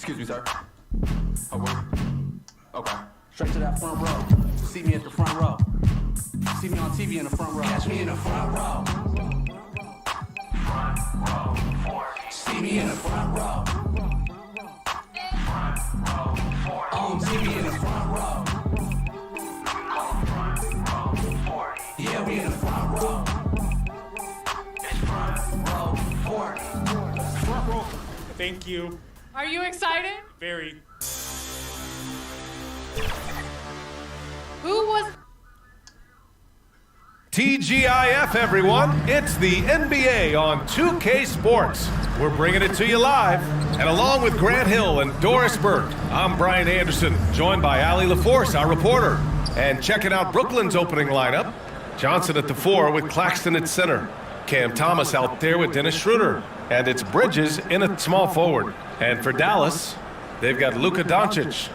Excuse me, sir. Oh, wait. Okay. Straight to that front row. See me at the front row. See me on TV in the front row. Catch me in the front row. Front row. See me in the front row. Front row. On TV in the front row. Front row. Yeah, we in the front row. It's front row 40. Front row. Thank you. Are you excited? Very. Who was... TGIF, everyone. It's the NBA on 2K Sports. We're bringing it to you live. And along with Grant Hill and Doris Burke, I'm Brian Anderson, joined by Allie LaForce, our reporter. And checking out Brooklyn's opening lineup, Johnson at the 4 with Claxton at center. Cam Thomas out there with Dennis Schroeder. And it's Bridges in at small forward. And for Dallas, they've got LUKA Doncic.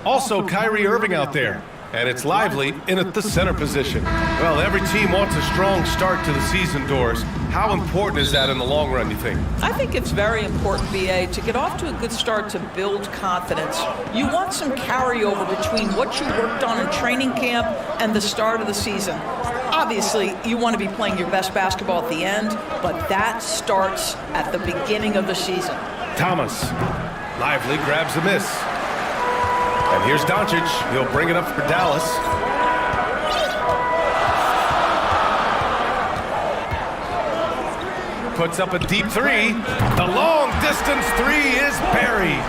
Also Kyrie Irving out there. And it's Lively in at the center position. Well, every team wants a strong start to the season, Doris. How important is that in the long run, you think? I think it's very important, BA, to get off to a good start to build confidence. You want some carryover between what you worked on in training camp and the start of the season. Obviously, you want to be playing your best basketball at the end, but that starts at the beginning of the season. Thomas. Lively grabs the miss. And here's Doncic. He'll bring it up for Dallas. Puts up a deep three. The long distance three is buried.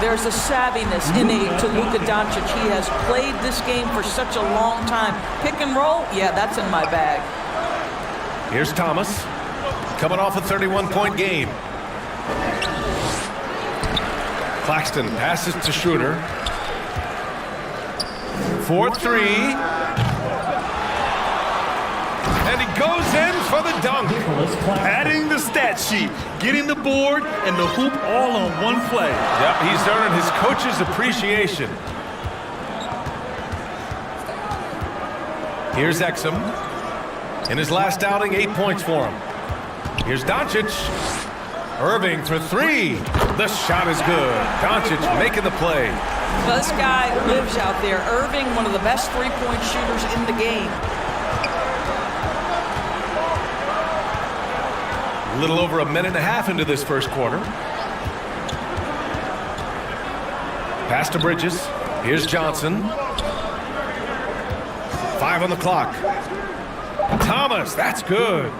There's a savviness innate to LUKA Doncic. He has played this game for such a long time. Pick and roll, yeah, that's in my bag. Here's Thomas, coming off a 31-point game. Claxton passes to Schroeder. 4-3. And he goes in for the dunk. Adding the stat sheet, getting the board and the hoop all on one play. Yep, he's earning his coach's appreciation. Here's Exum. In his last outing, 8 points for him. Here's Doncic. Irving for three. The shot is good. Doncic making the play. This guy lives out there. Irving, one of the best three-point shooters in the game. A little over a minute and a half into this first quarter. Pass to Bridges. Here's Johnson. 5 on the clock. Thomas, that's good.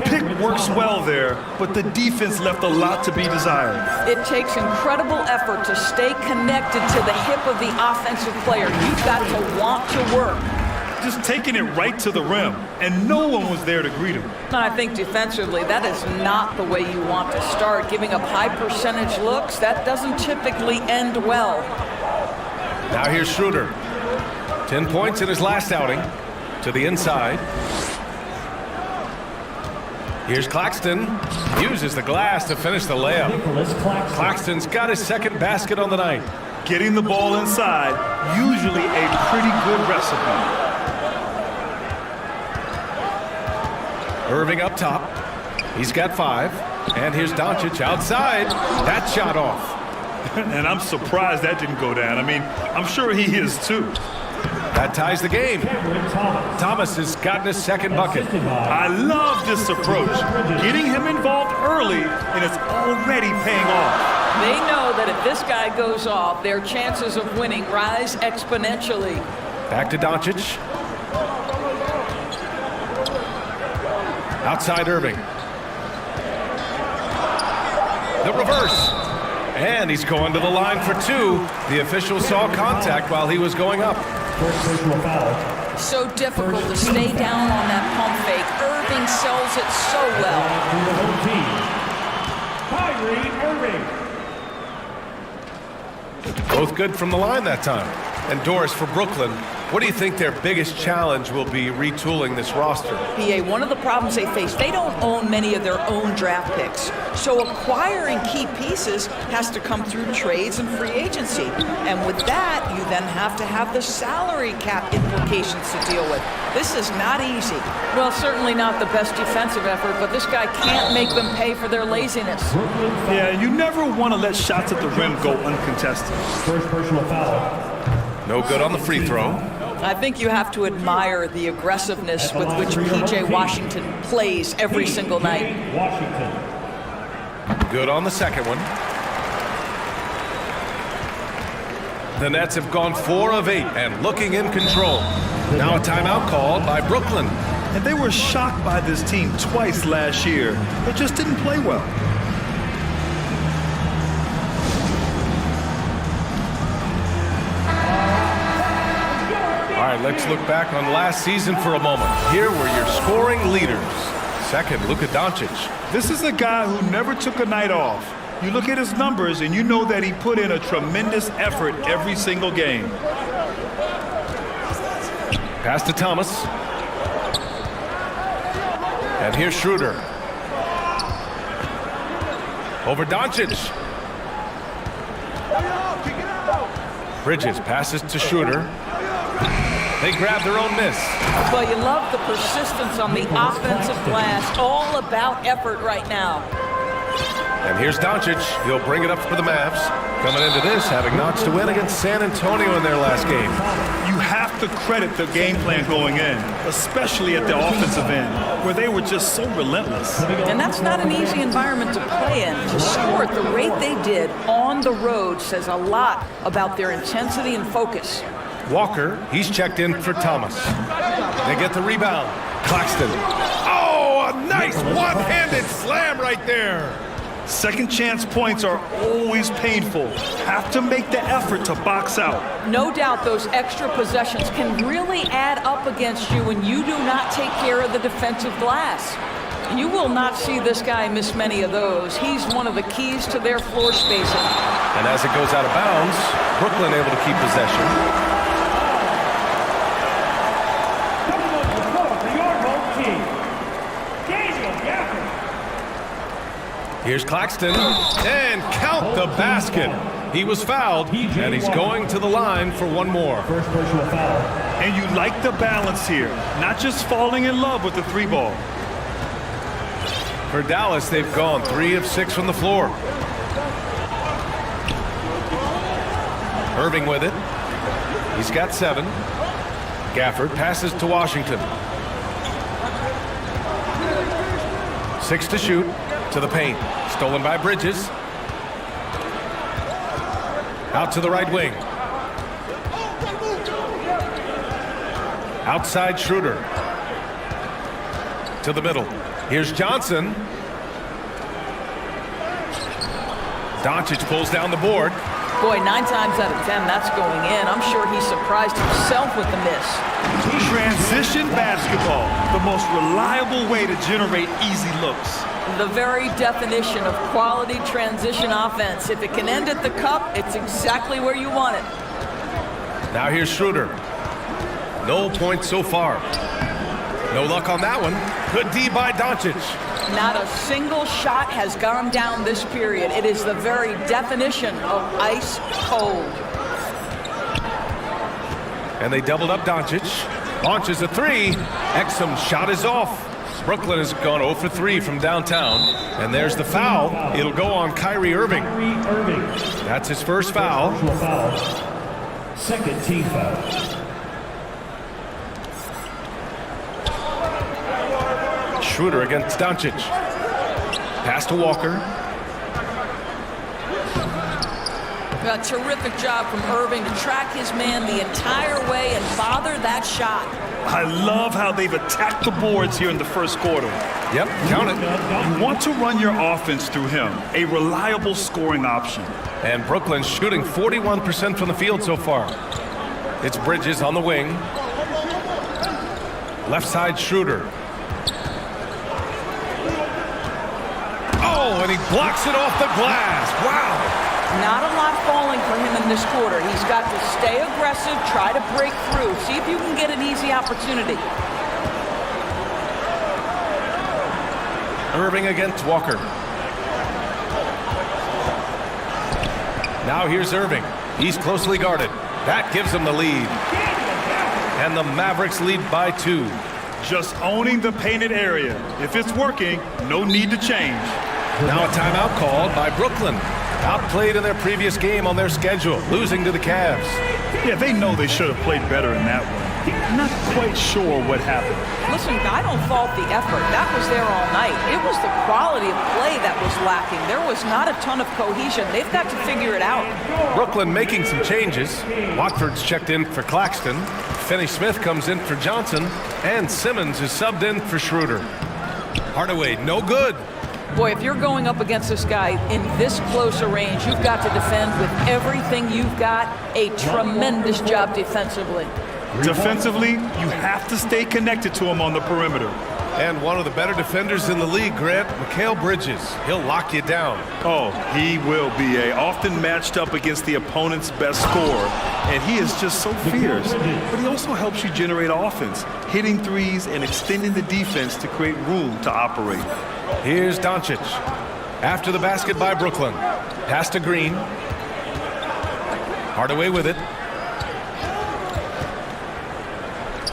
Pick works well there, but the defense left a lot to be desired. It takes incredible effort to stay connected to the hip of the offensive player. You've got to want to work. Just taking it right to the rim, and no one was there to greet him. And I think defensively, that is not the way you want to start. Giving up high percentage looks, that doesn't typically end well. Now here's Schroeder. 10 points in his last outing. To the inside. Here's Claxton. Uses the glass to finish the layup. Claxton's got his second basket on the night. Getting the ball inside, usually a pretty good recipe. Irving up top. He's got 5. And here's Doncic outside. That shot off. And I'm surprised that didn't go down. I mean, I'm sure he is too. That ties the game. Thomas has gotten his second bucket. I love this approach. Getting him involved early, and it's already paying off. They know that if this guy goes off, their chances of winning rise exponentially. Back to Doncic. Outside Irving. The reverse. And he's going to the line for 2. The official saw contact while he was going up. First personal foul. So difficult to stay down on that pump fake. Irving sells it so well. For the home team, Kyrie Irving. Both good from the line that time. And Doris, for Brooklyn, what do you think their biggest challenge will be retooling this roster? PA, one of the problems they face, they don't own many of their own draft picks. So acquiring key pieces has to come through trades and free agency. And with that, you then have to have the salary cap implications to deal with. This is not easy. Well, certainly not the best defensive effort, but this guy can't make them pay for their laziness. Yeah, you never want to let shots at the rim go uncontested. First personal foul. No good on the free throw. I think you have to admire the aggressiveness with which P.J. Washington plays every single night. Washington. Good on the second one. The Nets have gone 4 of 8 and looking in control. Now a timeout called by Brooklyn. And they were shocked by this team twice last year. They just didn't play well. All right, let's look back on last season for a moment. Here were your scoring leaders. Second, LUKA Doncic. This is a guy who never took a night off. You look at his numbers and you know that he put in a tremendous effort every single game. Pass to Thomas. And here's Schroeder. Over Doncic. Bridges passes to Schroeder. They grab their own miss. Well, you love the persistence on the offensive glass. All about effort right now. And here's Doncic. He'll bring it up for the Mavs. Coming into this, having notched a win against San Antonio in their last game. You have to credit the game plan going in, especially at the offensive end, where they were just so relentless. And that's not an easy environment to play in. To score at the rate they did on the road says a lot about their intensity and focus. Walker, he's checked in for Thomas. They get the rebound. Claxton. Oh, a nice one-handed slam right there. Second chance points are always painful. Have to make the effort to box out. No doubt those extra possessions can really add up against you when you do not take care of the defensive glass. You will not see this guy miss many of those. He's one of the keys to their floor spacing. And as it goes out of bounds, Brooklyn able to keep possession. Here's Claxton, and count the basket. He was fouled, and he's going to the line for one more. First personal foul. And you like the balance here, not just falling in love with the 3 ball. For Dallas, they've gone 3 of 6 from the floor. Irving with it. He's got 7. Gafford passes to Washington. 6 to shoot. To the paint. Stolen by Bridges. Out to the right wing. Outside Schroeder. To the middle. Here's Johnson. Doncic pulls down the board. Boy, 9 times out of 10, that's going in. I'm sure he surprised himself with the miss. Transition basketball, the most reliable way to generate easy looks. The very definition of quality transition offense. If it can end at the cup, it's exactly where you want it. Now here's Schroeder. No points so far. No luck on that one. Good D by Doncic. Not a single shot has gone down this period. It is the very definition of ice cold. And they doubled up Doncic. Launches a 3. Exum's shot is off. Brooklyn has gone 0 for 3 from downtown. And there's the foul. It'll go on Kyrie Irving. Kyrie Irving. That's his first foul. Personal foul. Second team foul. Schroeder against Doncic. Pass to Walker. A terrific job from Irving to track his man the entire way and bother that shot. I love how they've attacked the boards here in the first quarter. Yep, count it. You want to run your offense through him, a reliable scoring option. And Brooklyn's shooting 41% from the field so far. It's Bridges on the wing. Left side Schroeder. Oh, and he blocks it off the glass. Wow. Not a lot falling for him in this quarter. He's got to stay aggressive, try to break through, see if you can get an easy opportunity. Irving against Walker. Now here's Irving. He's closely guarded. That gives him the lead. And the Mavericks lead by 2. Just owning the painted area. If it's working, no need to change. Now a timeout called by Brooklyn. Outplayed in their previous game on their schedule, losing to the Cavs. Yeah, they know they should have played better in that one. Not quite sure what happened. Listen, I don't fault the effort. That was there all night. It was the quality of play that was lacking. There was not a ton of cohesion. They've got to figure it out. Brooklyn making some changes. Watford's checked in for Claxton. Finney-Smith comes in for Johnson. And Simmons is subbed in for Schroeder. Hardaway, no good. Boy, if you're going up against this guy in this close a range, you've got to defend with everything you've got. A tremendous job defensively. Defensively, you have to stay connected to him on the perimeter. And one of the better defenders in the league, Grant, Mikal Bridges. He'll lock you down. Oh, he will be often matched up against the opponent's best scorer. And he is just so fierce. But he also helps you generate offense, hitting threes and extending the defense to create room to operate. Here's Doncic. After the basket by Brooklyn. Pass to Green. Hardaway with it.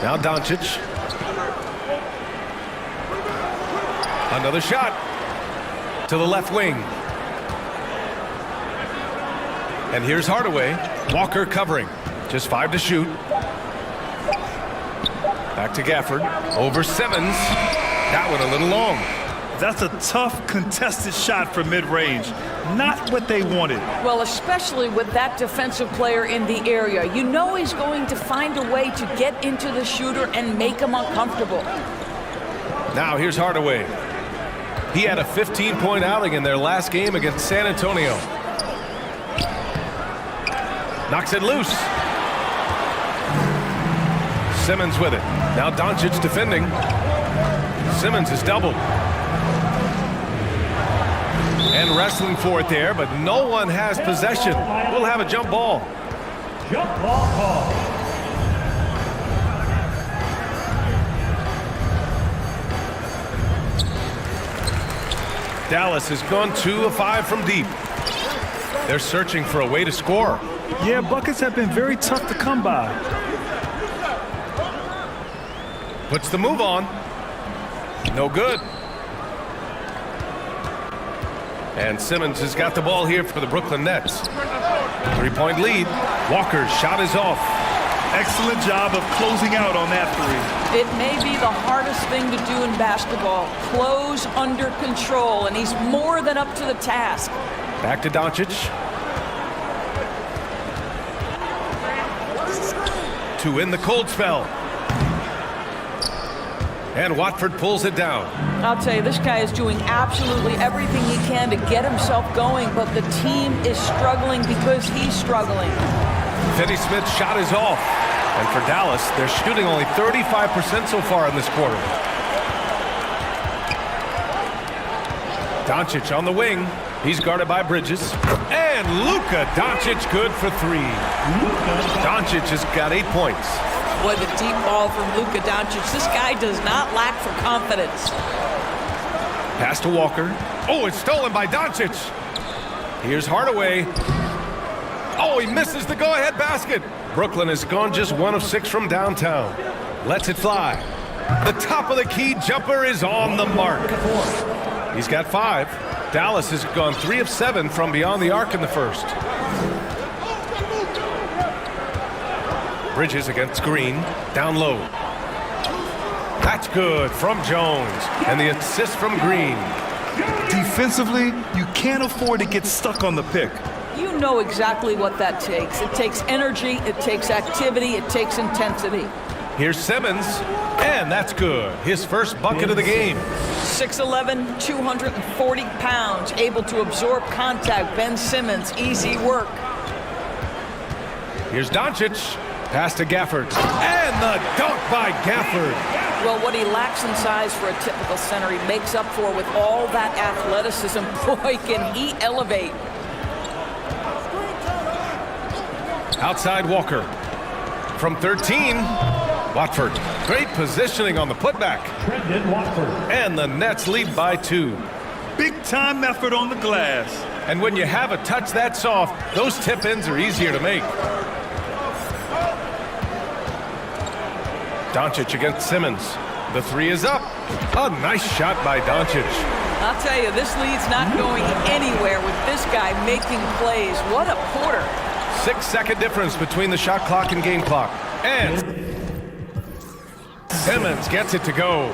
Now Doncic. Another shot. To the left wing. And here's Hardaway. Walker covering. Just 5 to shoot. Back to Gafford. Over Simmons. That one a little long. That's a tough, contested shot from mid-range. Not what they wanted. Well, especially with that defensive player in the area. You know he's going to find a way to get into the shooter and make him uncomfortable. Now here's Hardaway. He had a 15-point outing in their last game against San Antonio. Knocks it loose. Simmons with it. Now Doncic defending. Simmons is doubled. And wrestling for it there, but no one has possession. We'll have a jump ball. Jump ball call. Dallas has gone 2 of 5 from deep. They're searching for a way to score. Yeah, buckets have been very tough to come by. Puts the move on. No good. And Simmons has got the ball here for the Brooklyn Nets. 3-point lead. Walker's shot is off. Excellent job of closing out on that three. It may be the hardest thing to do in basketball. Close under control, and he's more than up to the task. Back to Doncic. 2 in the cold spell. And Watford pulls it down. I'll tell you, this guy is doing absolutely everything he can to get himself going, but the team is struggling because he's struggling. Finney-Smith's shot is off. And for Dallas, they're shooting only 35% so far in this quarter. Doncic on the wing. He's guarded by Bridges. And LUKA Doncic good for 3. Doncic has got 8 points. Boy, the deep ball from LUKA Doncic. This guy does not lack for confidence. Pass to Walker. Oh, it's stolen by Doncic. Here's Hardaway. Oh, he misses the go-ahead basket. Brooklyn has gone just 1 of 6 from downtown. Lets it fly. The top of the key jumper is on the mark. He's got 5. Dallas has gone 3 of 7 from beyond the arc in the first. Bridges against Green. Down low. That's good from Jones. And the assist from Green. Defensively, you can't afford to get stuck on the pick. You know exactly what that takes. It takes energy, it takes activity, it takes intensity. Here's Simmons, and that's good. His first bucket of the game. 6'11", 240 pounds, able to absorb contact. Ben Simmons, easy work. Here's Doncic. Pass to Gafford. And the dunk by Gafford. Well, what he lacks in size for a typical center, he makes up for with all that athleticism. Boy, can he elevate. Outside Walker. From 13, Watford. Great positioning on the putback. And the Nets lead by 2. Big time effort on the glass. And when you have a touch that soft, those tip-ins are easier to make. Doncic against Simmons. The 3 is up. A nice shot by Doncic. I'll tell you, this lead's not going anywhere with this guy making plays. What a quarter. 6-second difference between the shot clock and game clock. And Simmons gets it to go.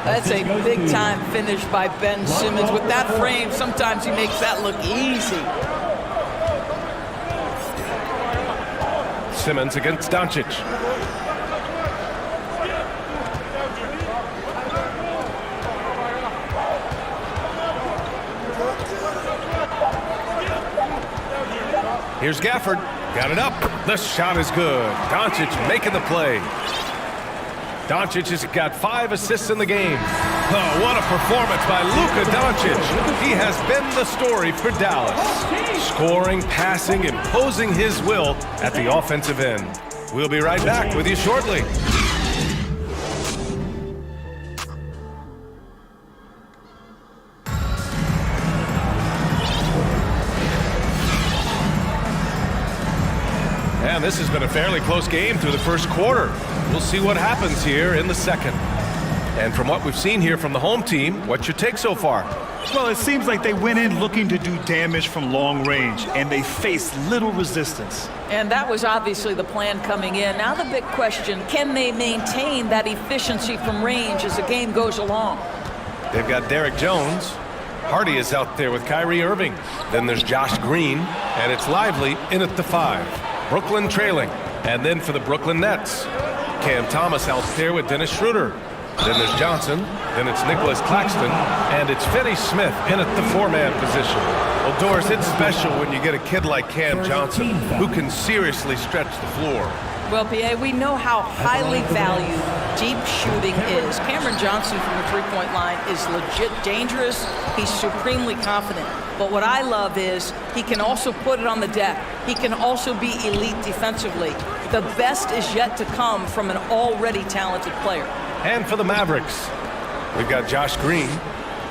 That's a big-time finish by Ben Simmons. With that frame, sometimes he makes that look easy. Simmons against Doncic. Here's Gafford. Got it up. The shot is good. Doncic making the play. Doncic has got 5 assists in the game. Oh, what a performance by LUKA Doncic. He has been the story for Dallas. Scoring, passing, imposing his will at the offensive end. We'll be right back with you shortly. And this has been a fairly close game through the first quarter. We'll see what happens here in the second. And from what we've seen here from the home team, what's your take so far? Well, it seems like they went in looking to do damage from long range, and they faced little resistance. And that was obviously the plan coming in. Now the big question, can they maintain that efficiency from range as the game goes along? They've got Derek Jones. Hardy is out there with Kyrie Irving. Then there's Josh Green, and it's Lively in at the 5. Brooklyn trailing. And then for the Brooklyn Nets, Cam Thomas out there with Dennis Schroeder. Then there's Johnson. Then it's Nicholas Claxton. And it's Finney-Smith in at the 4-man position. Well, Doris, it's special when you get a kid like Cam Johnson who can seriously stretch the floor. Well, P.A., we know how highly valued deep shooting is. Cameron Johnson from the three-point line is legit dangerous. He's supremely confident. But what I love is he can also put it on the deck. He can also be elite defensively. The best is yet to come from an already talented player. And for the Mavericks, we've got Josh Green,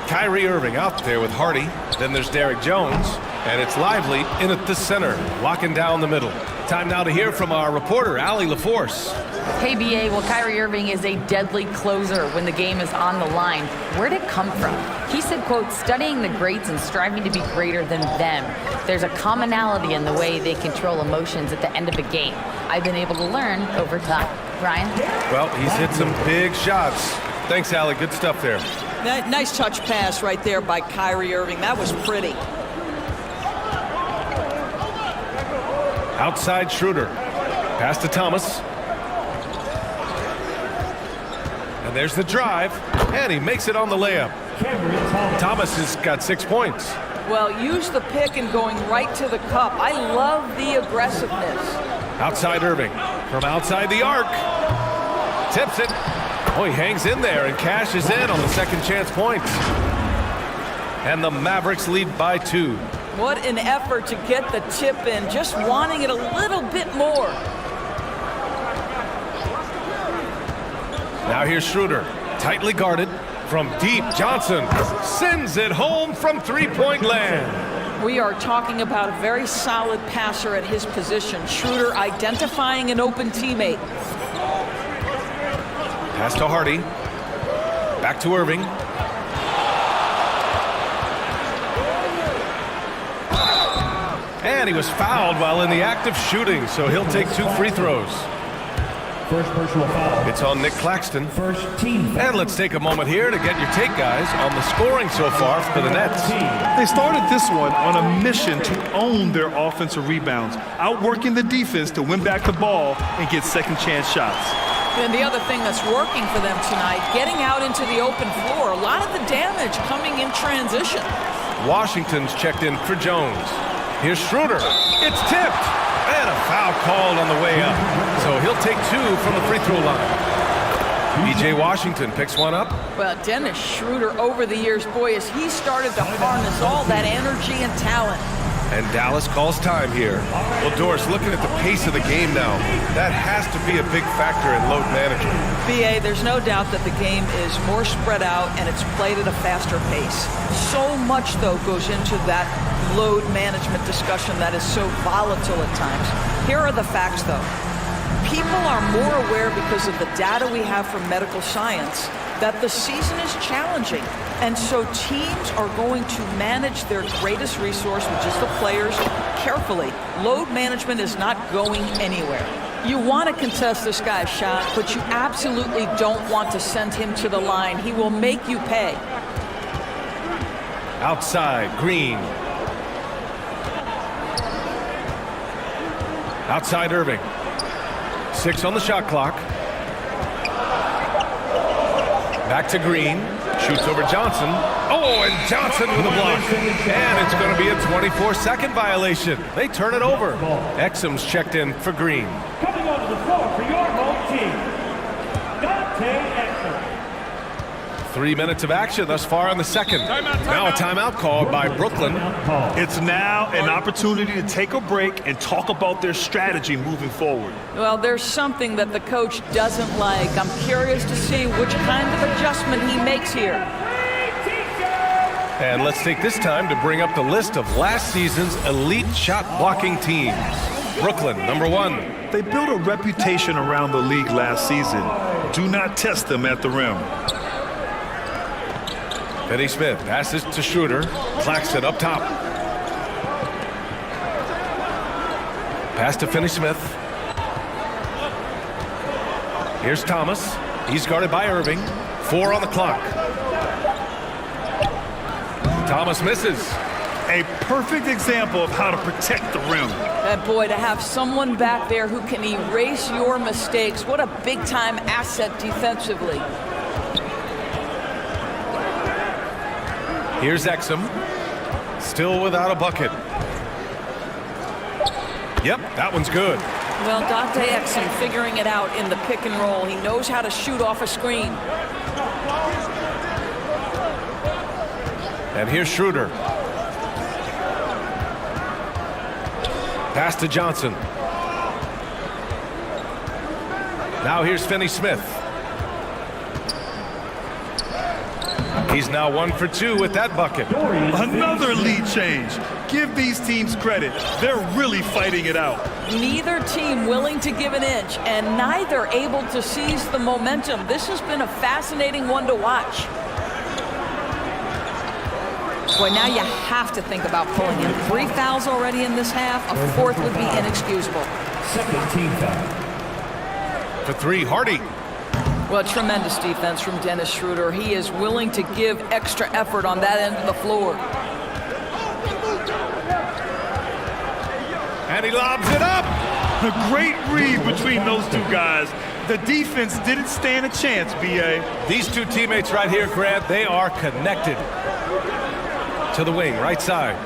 Kyrie Irving out there with Hardy. Then there's Derek Jones. And it's lively in at the center, locking down the middle. Time now to hear from our reporter, Allie LaForce. Hey, BA, well, Kyrie Irving is a deadly closer when the game is on the line. Where'd it come from? He said, quote, studying the greats and striving to be greater than them. There's a commonality in the way they control emotions at the end of a game. I've been able to learn over time. Ryan? Well, he's hit some big shots. Thanks, Allie. Good stuff there. Nice touch pass right there by Kyrie Irving. That was pretty. Outside Schroeder. Pass to Thomas. And there's the drive. And he makes it on the layup. Thomas has got 6 points. Well, use the pick and going right to the cup. I love the aggressiveness. Outside Irving. From outside the arc. Tips it. Oh, he hangs in there and cashes in on the second chance points. And the Mavericks lead by 2. What an effort to get the tip in, just wanting it a little bit more. Now here's Schroeder, tightly guarded. From deep, Johnson sends it home from three-point land. We are talking about a very solid passer at his position. Schroeder identifying an open teammate. Pass to Hardy. Back to Irving. And he was fouled while in the act of shooting, so he'll take 2 free throws. First personal foul. It's on Nick Claxton. First team foul. And let's take a moment here to get your take, guys, on the scoring so far for the Nets. They started this one on a mission to own their offensive rebounds, outworking the defense to win back the ball and get second chance shots. And the other thing that's working for them tonight, getting out into the open floor. A lot of the damage coming in transition. Washington's checked in for Jones. Here's Schroeder. It's tipped. And a foul called on the way up. So he'll take 2 from the free throw line. B.J. Washington picks one up. Well, Dennis Schroeder over the years, boy, as he started to harness all that energy and talent. And Dallas calls time here. Well, Doris, looking at the pace of the game now, that has to be a big factor in load management. BA, there's no doubt that the game is more spread out and it's played at a faster pace. So much, though, goes into that load management discussion that is so volatile at times. Here are the facts, though. People are more aware because of the data we have from medical science that the season is challenging. And so teams are going to manage their greatest resource, which is the players, carefully. Load management is not going anywhere. You want to contest this guy's shot, but you absolutely don't want to send him to the line. He will make you pay. Outside, Green. Outside Irving. 6 on the shot clock. Back to Green. Shoots over Johnson. Oh, and Johnson with a block. And it's going to be a 24-second violation. They turn it over. Exum's checked in for Green. Coming onto the floor for your home team, Dante Exum. 3 minutes of action thus far in the second. Now a timeout called by Brooklyn. It's now an opportunity to take a break and talk about their strategy moving forward. Well, there's something that the coach doesn't like. I'm curious to see which kind of adjustment he makes here. And let's take this time to bring up the list of last season's elite shot blocking teams. Brooklyn, number 1. They built a reputation around the league last season. Do not test them at the rim. Finney Smith passes to Schroeder. Claxton up top. Pass to Finney Smith. Here's Thomas. He's guarded by Irving. 4 on the clock. Thomas misses. A perfect example of how to protect the rim. And boy, to have someone back there who can erase your mistakes, what a big-time asset defensively. Here's Exum. Still without a bucket. Yep, that one's good. Well, Dante Exum figuring it out in the pick and roll. He knows how to shoot off a screen. And here's Schroeder. Pass to Johnson. Now here's Finney Smith. He's now 1 for 2 with that bucket. Another lead change. Give these teams credit. They're really fighting it out. Neither team willing to give an inch, and neither able to seize the momentum. This has been a fascinating one to watch. Boy, now you have to think about pulling in. 3 fouls already in this half. A 4th would be inexcusable. Second team foul. For 3, Hardy. Well, tremendous defense from Dennis Schroeder. He is willing to give extra effort on that end of the floor. And he lobs it up. A great read between those two guys. The defense didn't stand a chance, B.A. These two teammates right here, Grant, they are connected. To the wing, right side.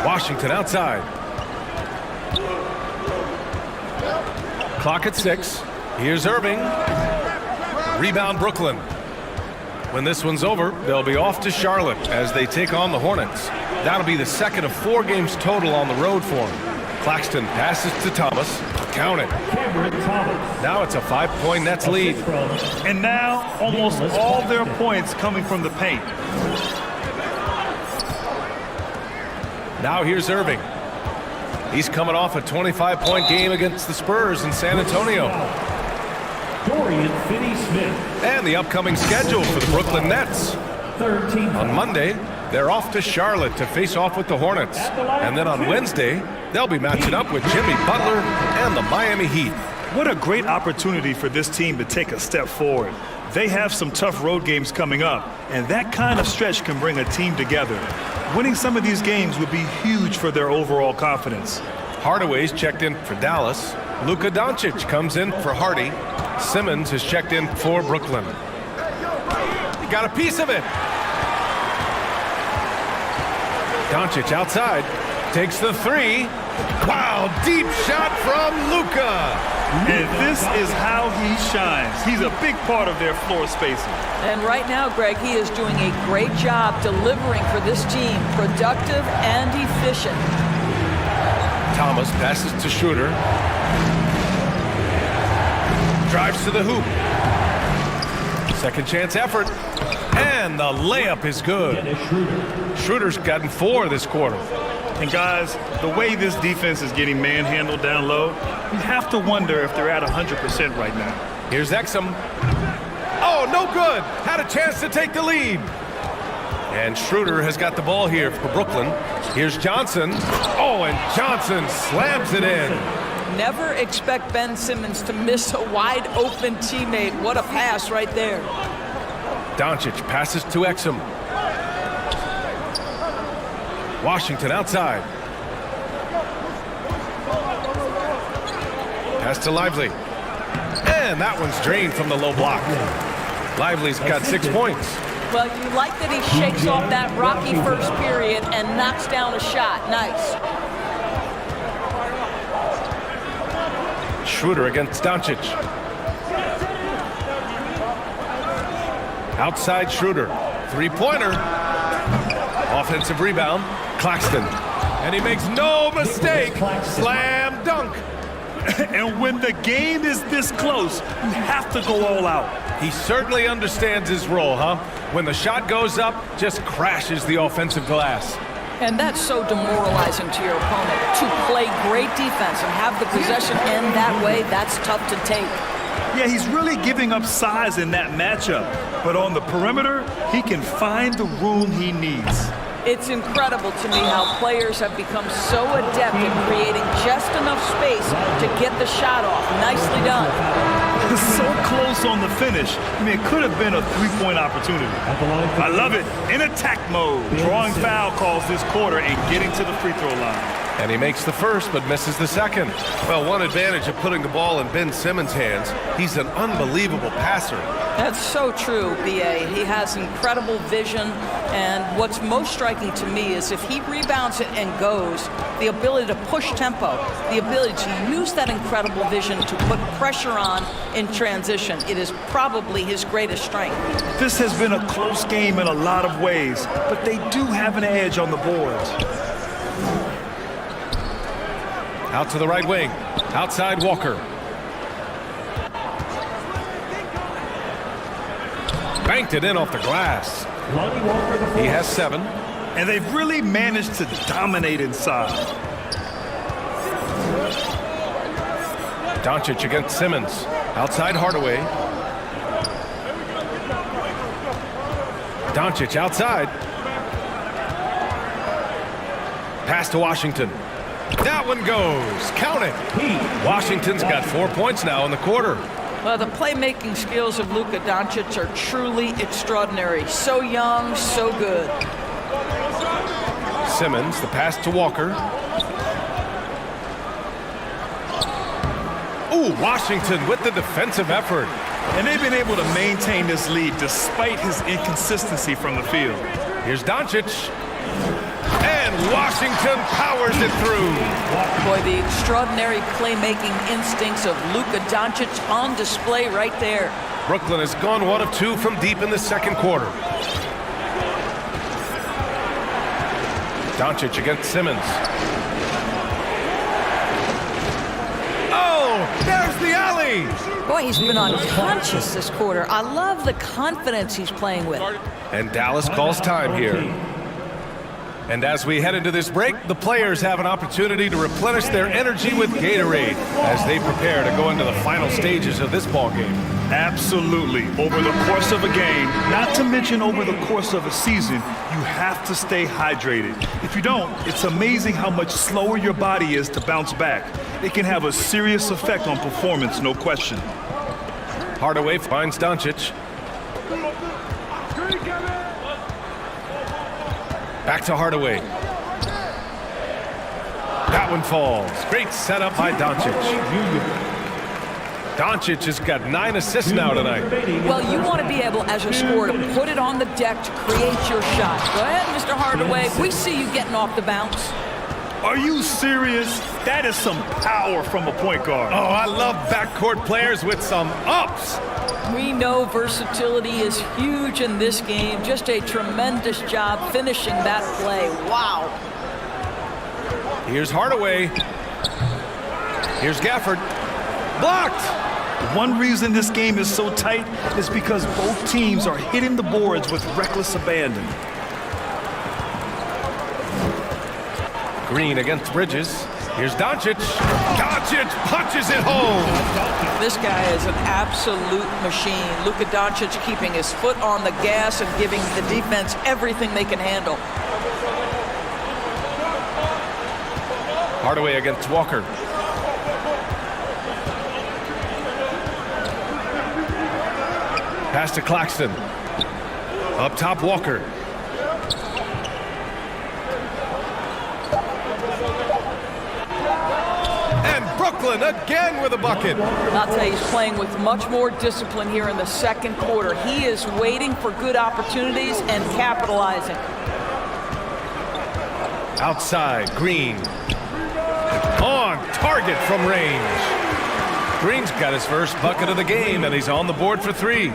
Washington outside. Clock at 6. Here's Irving. Rebound Brooklyn. When this one's over, they'll be off to Charlotte as they take on the Hornets. That'll be the second of 4 games total on the road for them. Claxton passes to Thomas. Count it. Now it's a 5-point Nets lead. And now almost all their points coming from the paint. Now here's Irving. He's coming off a 25-point game against the Spurs in San Antonio. Dorian Finney-Smith. And the upcoming schedule for the Brooklyn Nets. Third team foul. On Monday, they're off to Charlotte to face off with the Hornets. And then on Wednesday, they'll be matching up with Jimmy Butler and the Miami Heat. What a great opportunity for this team to take a step forward. They have some tough road games coming up, and that kind of stretch can bring a team together. Winning some of these games would be huge for their overall confidence. Hardaway's checked in for Dallas. Luka Doncic comes in for Hardy. Simmons has checked in for Brooklyn. He got a piece of it. Doncic outside, takes the 3. Wow, deep shot from Luka. And this is how he shines. He's a big part of their floor spacing. And right now, Greg, he is doing a great job delivering for this team, productive and efficient. Thomas passes to Schroeder. Drives to the hoop. Second chance effort. And the layup is good. Schroeder's gotten 4 this quarter. And guys, the way this defense is getting manhandled down low, you have to wonder if they're at 100% right now. Here's Exum. Oh, no good. Had a chance to take the lead. And Schroeder has got the ball here for Brooklyn. Here's Johnson. Oh, and Johnson slams it in. Never expect Ben Simmons to miss a wide open teammate. What a pass right there. Doncic passes to Exum. Washington outside. Pass to Lively. And that one's drained from the low block. Lively's got 6 points. Well, you like that he shakes off that rocky first period and knocks down a shot. Nice. Schroeder against Doncic. Outside Schroeder. 3-pointer. Offensive rebound. Claxton. And he makes no mistake. Slam dunk. And when the game is this close, you have to go all out. He certainly understands his role, huh? When the shot goes up, just crashes the offensive glass. And that's so demoralizing to your opponent. To play great defense and have the possession end that way, that's tough to take. Yeah, he's really giving up size in that matchup. But on the perimeter, he can find the room he needs. It's incredible to me how players have become so adept in creating just enough space to get the shot off. Nicely done. So close on the finish. I mean, it could have been a 3-point opportunity. I love it. In attack mode. Drawing foul calls this quarter and getting to the free throw line. And he makes the first, but misses the second. Well, one advantage of putting the ball in Ben Simmons' hands, he's an unbelievable passer. That's so true, B.A. He has incredible vision, and what's most striking to me is if he rebounds it and goes, the ability to push tempo, the ability to use that incredible vision to put pressure on in transition. It is probably his greatest strength. This has been a close game in a lot of ways, but they do have an edge on the boards. Out to the right wing. Outside Walker. Banked it in off the glass. Lonnie Walker, the He fourth. has 7. And they've really managed to dominate inside. Doncic against Simmons. Outside Hardaway. Doncic outside. Pass to Washington. That one goes. Count it. Washington's got 4 points now in the quarter. Well, the playmaking skills of Luka Doncic are truly extraordinary. So young, so good. Simmons, the pass to Walker. Ooh, Washington with the defensive effort. And they've been able to maintain this lead despite his inconsistency from the field. Here's Doncic. And Washington powers it through. Boy, the extraordinary playmaking instincts of Luka Doncic on display right there. Brooklyn has gone 1 of 2 from deep in the second quarter. Doncic against Simmons. Oh, there's the alley. Boy, he's been unconscious this quarter. I love the confidence he's playing with. And Dallas calls time here. And as we head into this break, the players have an opportunity to replenish their energy with Gatorade as they prepare to go into the final stages of this ball game. Absolutely. Over the course of a game, not to mention over the course of a season, you have to stay hydrated. If you don't, it's amazing how much slower your body is to bounce back. It can have a serious effect on performance, no question. Hardaway finds Doncic. Back to Hardaway. That one falls. Great setup by Doncic. Doncic has got 9 assists now tonight. Well, you want to be able, as a scorer, to put it on the deck to create your shot. Go ahead, Mr. Hardaway. We see you getting off the bounce. Are you serious? That is some power from a point guard. Oh, I love backcourt players with some ups. We know versatility is huge in this game. Just a tremendous job finishing that play. Wow. Here's Hardaway. Here's Gafford. Blocked. One reason this game is so tight is because both teams are hitting the boards with reckless abandon. Green against Bridges. Here's Doncic. Doncic punches it home. This guy is an absolute machine. Luka Doncic keeping his foot on the gas and giving the defense everything they can handle. Hardaway against Walker. Pass to Claxton. Up top, Walker. And Brooklyn again with a bucket. I'll tell you, he's playing with much more discipline here in the second quarter. He is waiting for good opportunities and capitalizing. Outside, Green. On target from range. Green's got his first bucket of the game, and he's on the board for 3.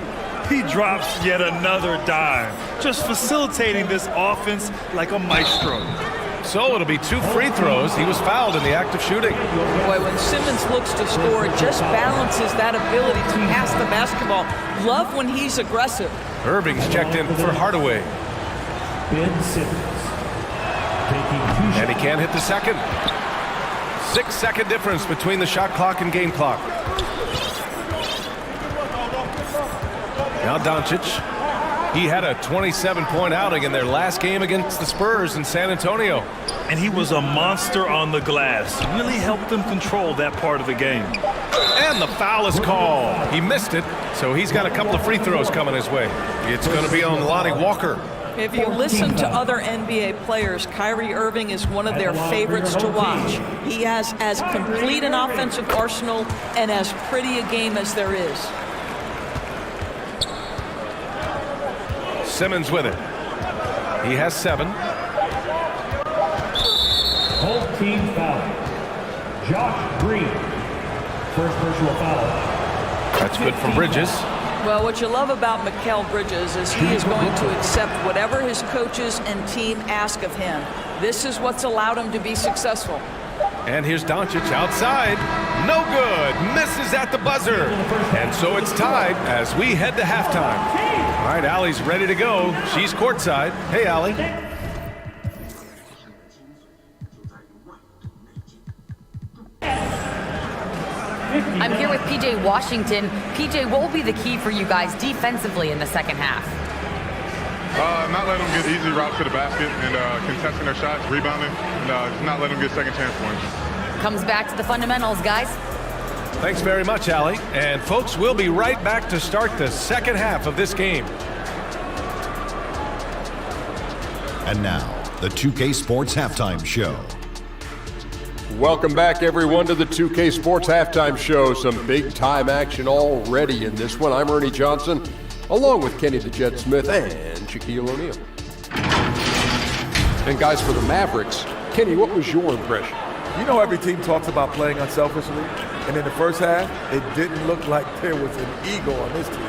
He drops yet another dime, just facilitating this offense like a maestro. So it'll be 2 free throws. He was fouled in the act of shooting. Boy, when Simmons looks to score, it just balances that ability to pass the basketball. Love when he's aggressive. Irving's checked in for Hardaway. Ben Simmons. Taking 2 And he shots. can't hit the second. 6-second difference between the shot clock and game clock. Now Doncic. He had a 27-point outing in their last game against the Spurs in San Antonio. And he was a monster on the glass. Really helped them control that part of the game. And the foul is called. He missed it, so he's got a couple of free throws coming his way. It's going to be on Lonnie Walker. If you listen to other NBA players, Kyrie Irving is one of their favorites to watch. He has as complete an offensive arsenal and as pretty a game as there is. Simmons with it. He has 7. Whole team foul. Josh Green. First personal foul. That's good from Bridges. Well, what you love about Mikal Bridges is he is going to accept whatever his coaches and team ask of him. This is what's allowed him to be successful. And here's Doncic outside. No good. Misses at the buzzer. And so it's tied as we head to halftime. All right, Allie's ready to go. She's courtside. Hey, Allie. I'm here with PJ Washington. PJ, what will be the key for you guys defensively in the second half? Not letting them get easy routes to the basket and contesting their shots, rebounding, and just not letting them get second chance points. Comes back to the fundamentals, guys. Thanks very much, Allie. And folks, we'll be right back to start the second half of this game. And now, the 2K Sports Halftime Show. Welcome back, everyone, to the 2K Sports Halftime Show. Some big-time action already in this one. I'm Ernie Johnson, along with Kenny the Jet Smith and Shaquille O'Neal. And guys, for the Mavericks, Kenny, what was your impression? You know, every team talks about playing unselfishly, and in the first half, it didn't look like there was an ego on this team.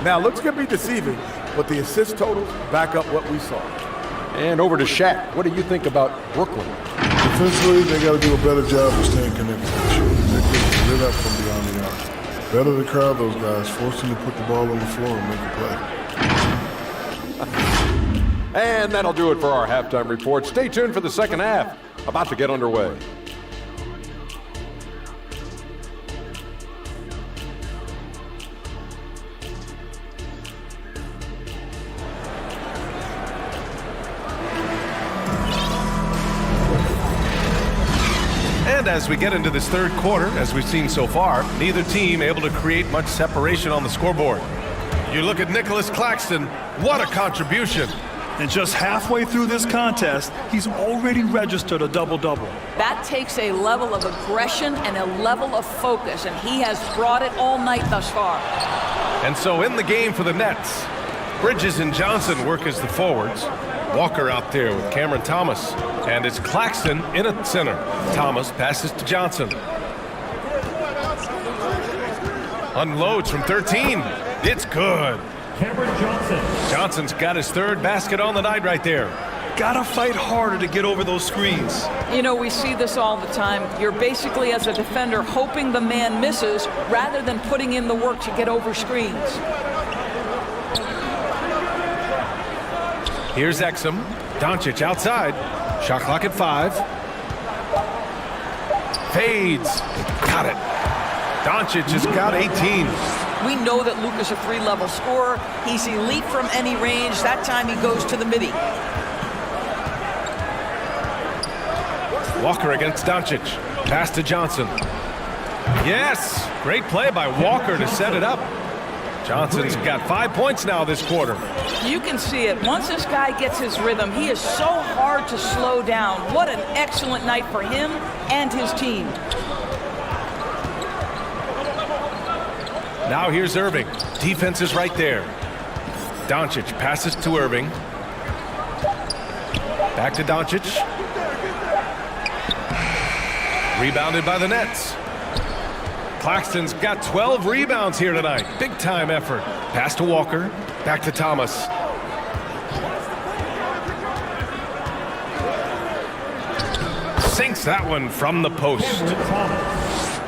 Now, looks can be deceiving, but the assist totals back up what we saw. And over to Shaq. What do you think about Brooklyn? Defensively, they got to do a better job of staying connected. They couldn't lit up from beyond the arc. Better to crowd those guys, force them to put the ball on the floor and make a play. And that'll do it for our halftime report. Stay tuned for the second half, about to get underway. And as we get into this third quarter, as we've seen so far, neither team able to create much separation on the scoreboard. You look at Nicholas Claxton, what a contribution. And just halfway through this contest, he's already registered a double-double. That takes a level of aggression and a level of focus, and he has brought it all night thus far. And so in the game for the Nets, Bridges and Johnson work as the forwards. Walker out there with Cameron Thomas. And it's Claxton in at center. Thomas passes to Johnson. Unloads from 13. It's good. Cameron Johnson. Johnson's got his third basket on the night right there. Gotta fight harder to get over those screens. You know, we see this all the time. You're basically, as a defender, hoping the man misses rather than putting in the work to get over screens. Here's Exum. Doncic outside. Shot clock at 5. Fades. Got it. Doncic has got 18. We know that LUKA's a 3-level scorer. He's elite from any range. That time he goes to the midi. Walker against Doncic. Pass to Johnson. Yes! Great play by Walker to set it up. Johnson's got 5 points now this quarter. You can see it. Once this guy gets his rhythm, he is so hard to slow down. What an excellent night for him and his team. Now here's Irving. Defense is right there. Doncic passes to Irving. Back to Doncic. Rebounded by the Nets. Claxton's got 12 rebounds here tonight. Big time effort. Pass to Walker. Back to Thomas. Sinks that one from the post.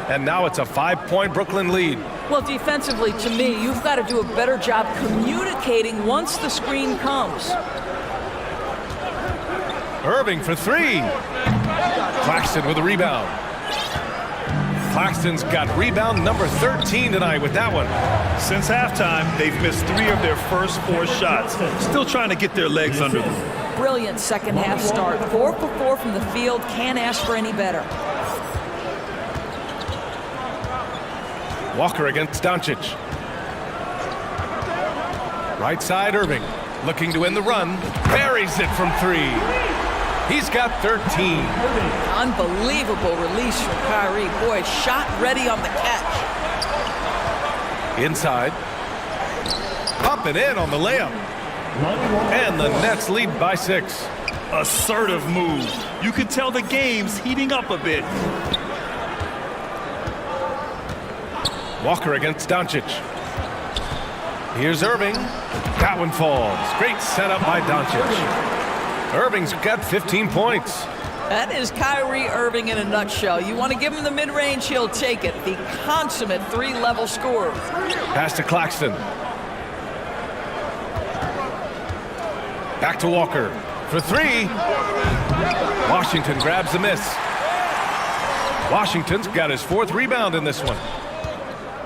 And now it's a 5-point Brooklyn lead. Well, defensively, to me, you've got to do a better job communicating once the screen comes. Irving for 3. Claxton with a rebound. Claxton's got rebound number 13 tonight with that one. Since halftime, they've missed 3 of their first 4 shots. Still trying to get their legs under them. Brilliant second half start. 4 for 4 from the field. Can't ask for any better. Walker against Doncic. Right side, Irving. Looking to win the run. Buries it from 3. He's got 13. Unbelievable release from Kyrie. Boy, shot ready on the catch. Inside. Up and in on the layup. And the Nets lead by 6. Assertive move. You can tell the game's heating up a bit. Walker against Doncic. Here's Irving. That one falls. Great setup by Doncic. Irving's got 15 points. That is Kyrie Irving in a nutshell. You want to give him the mid-range, he'll take it. The consummate 3-level scorer. Pass to Claxton. Back to Walker for three. Washington grabs the miss. Washington's got his 4th rebound in this one.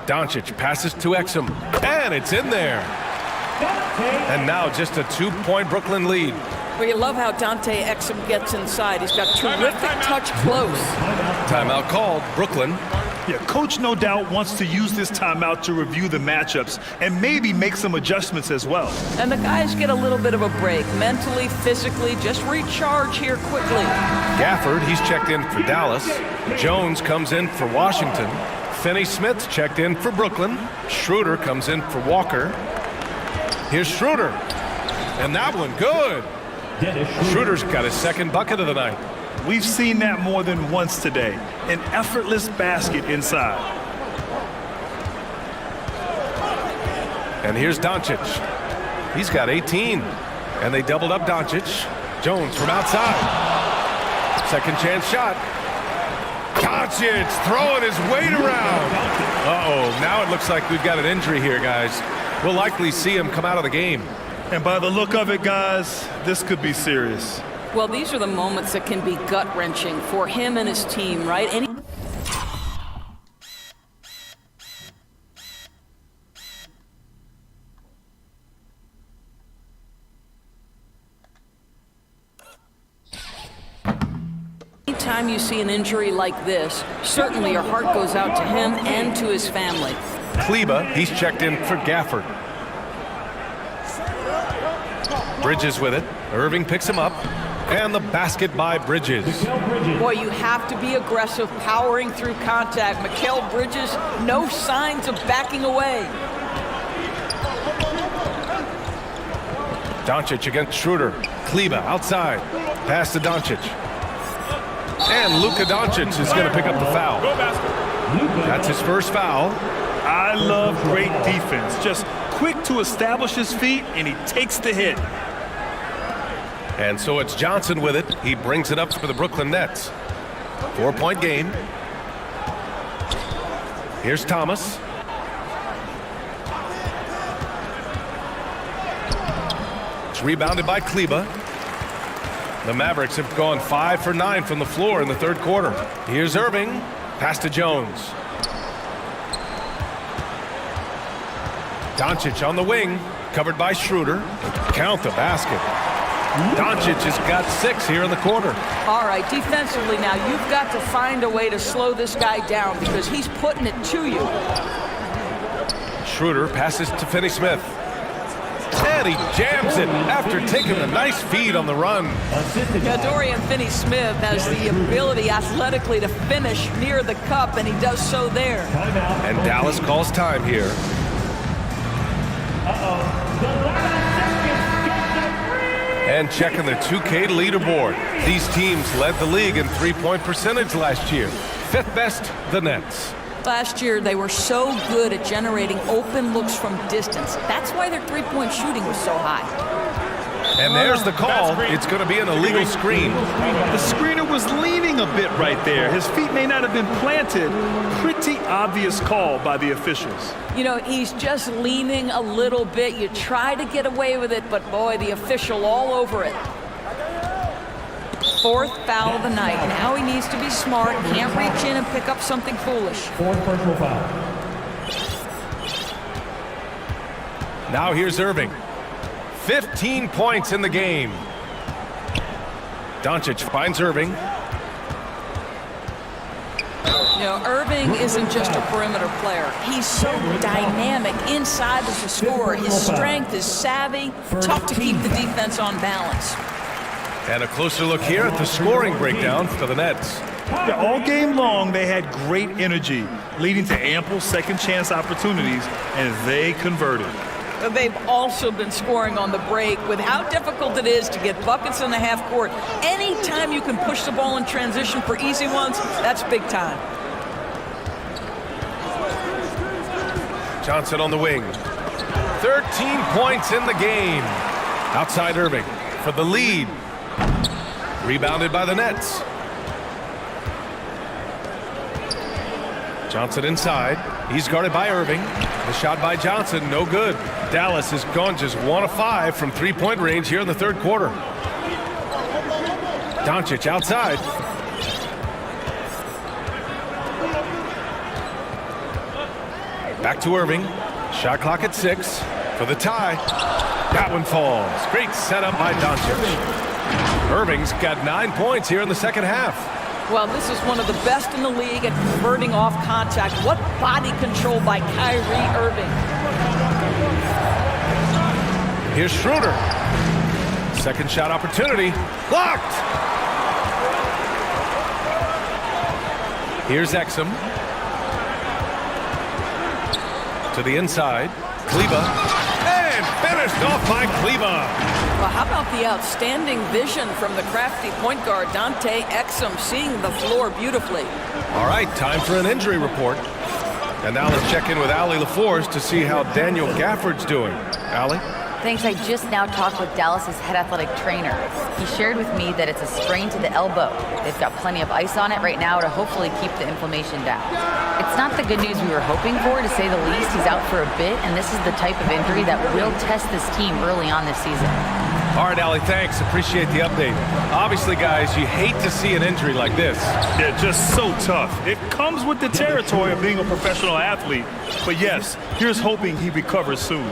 Doncic passes to Exum, and it's in there. And now just a 2-point Brooklyn lead. Well, you love how Dante Exum gets inside. He's got terrific touch close. Timeout called, Brooklyn. Yeah, coach no doubt wants to use this timeout to review the matchups and maybe make some adjustments as well. And the guys get a little bit of a break, mentally, physically, just recharge here quickly. Gafford, he's checked in for Dallas. Jones comes in for Washington. Finney-Smith checked in for Brooklyn. Schroeder comes in for Walker. Here's Schroeder. And that one, good. Schroeder's got his 2nd bucket of the night. We've seen that more than once today. An effortless basket inside. And here's Doncic. He's got 18. And they doubled up Doncic. Jones from outside. 2nd chance shot. Doncic throwing his weight around. Uh-oh, now it looks like we've got an injury here, guys. We'll likely see him come out of the game. And by the look of it, guys, this could be serious. Well, these are the moments that can be gut-wrenching for him and his team, right? Anytime you see an injury like this, certainly your heart goes out to him and to his family. Kleba, he's checked in for Gafford. Bridges with it. Irving picks him up. And the basket by Bridges. Boy, you have to be aggressive, powering through contact. Mikal Bridges, no signs of backing away. Doncic against Schroeder. Kleba outside. Pass to Doncic. And Luka Doncic is going to pick up the foul. That's his 1st foul. I love great defense. Just quick to establish his feet, and he takes the hit. And so it's Johnson with it. He brings it up for the Brooklyn Nets. 4-point game. Here's Thomas. It's rebounded by Kleba. The Mavericks have gone 5 for 9 from the floor in the 3rd quarter. Here's Irving. Pass to Jones. Doncic on the wing. Covered by Schroeder. Count the basket. Doncic has got 6 here in the quarter. All right, defensively now, you've got to find a way to slow this guy down because he's putting it to you. Schroeder passes to Finney-Smith. And he jams it after taking a nice feed on the run. Yeah, Dorian Finney-Smith has the ability athletically to finish near the cup, and he does so there. And Dallas calls time here. And checking the 2K leaderboard. These teams led the league in 3-point percentage last year. 5th best, the Nets. Last year, they were so good at generating open looks from distance. That's why their 3-point shooting was so high. And there's the call. It's going to be an illegal screen. The screener was leaning a bit right there. His feet may not have been planted. Pretty obvious call by the officials. You know, he's just leaning a little bit. You try to get away with it, but boy, the official all over it. 4th foul of the night. Now he needs to be smart. Can't reach in and pick up something foolish. 4th personal foul. Now here's Irving. 15 points in the game. Doncic finds Irving. You know, Irving isn't just a perimeter player. He's so dynamic inside as a scorer. His strength is savvy, tough to keep the defense on balance. And a closer look here at the scoring breakdown for the Nets. Yeah, all game long, they had great energy, leading to ample 2nd chance opportunities, and they converted. They've also been scoring on the break with how difficult it is to get buckets in the half court. Anytime you can push the ball in transition for easy ones, that's big time. Johnson on the wing. 13 points in the game. Outside Irving for the lead. Rebounded by the Nets. Johnson inside. He's guarded by Irving. The shot by Johnson, no good. Dallas has gone just 1 of 5 from three-point range here in the third quarter. Doncic outside. Back to Irving. Shot clock at 6 for the tie. That one falls. Great setup by Doncic. Irving's got 9 points here in the second half. Well, this is one of the best in the league at converting off contact. What body control by Kyrie Irving. Here's Schroeder. Second shot opportunity. Blocked! Here's Exum. To the inside. Kleba. And finished off by Kleba. Well, how about the outstanding vision from the crafty point guard, Dante Exum, seeing the floor beautifully. All right, time for an injury report. And now let's check in with Allie LaForce to see how Daniel Gafford's doing. Allie? Thanks. I just now talked with Dallas's head athletic trainer. He shared with me that it's a sprain to the elbow. They've got plenty of ice on it right now to hopefully keep the inflammation down. It's not the good news we were hoping for, to say the least. He's out for a bit, and this is the type of injury that will test this team early on this season. All right, Allie, thanks. Appreciate the update. Obviously, guys, you hate to see an injury like this. Yeah, just so tough. It comes with the territory of being a professional athlete. But yes, here's hoping he recovers soon.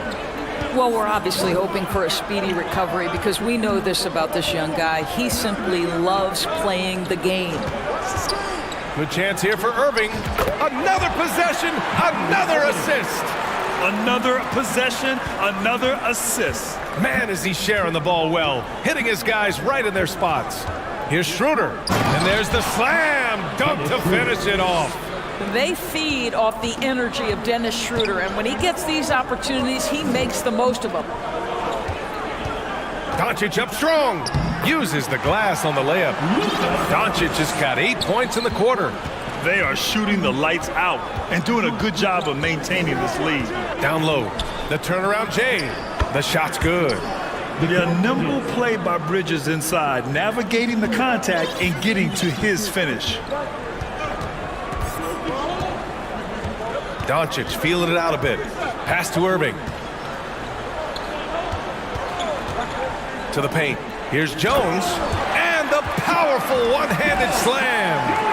Well, we're obviously hoping for a speedy recovery because we know this about this young guy. He simply loves playing the game. Good chance here for Irving. Another possession, another assist. Another possession, another assist. Man, is he sharing the ball well, hitting his guys right in their spots. Here's Schroeder, and there's the slam dunk to finish it off. They feed off the energy of Dennis Schroeder, and when he gets these opportunities, he makes the most of them. Doncic up strong, uses the glass on the layup. Doncic has got 8 points in the quarter. They are shooting the lights out and doing a good job of maintaining this lead. Down low, the turnaround Jay. The shot's good. Yeah, nimble play by Bridges inside, navigating the contact and getting to his finish. Doncic feeling it out a bit. Pass to Irving. To the paint. Here's Jones. And the powerful one-handed slam.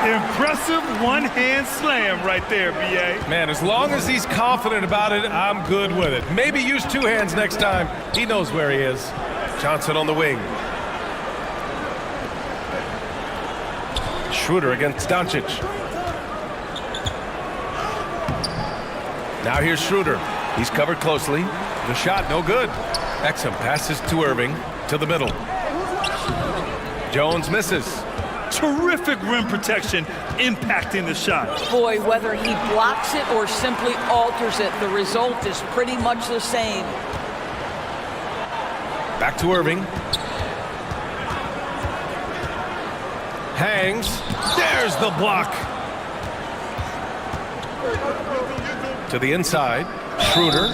Impressive one-hand slam right there, B.A. Man, as long as he's confident about it, I'm good with it. Maybe use 2 hands next time. He knows where he is. Johnson on the wing. Schroeder against Doncic. Now here's Schroeder. He's covered closely. The shot, no good. Exum passes to Irving, to the middle. Jones misses. Terrific rim protection, impacting the shot. Boy, whether he blocks it or simply alters it, the result is pretty much the same. Back to Irving. Hangs. There's the block. To the inside. Schroeder.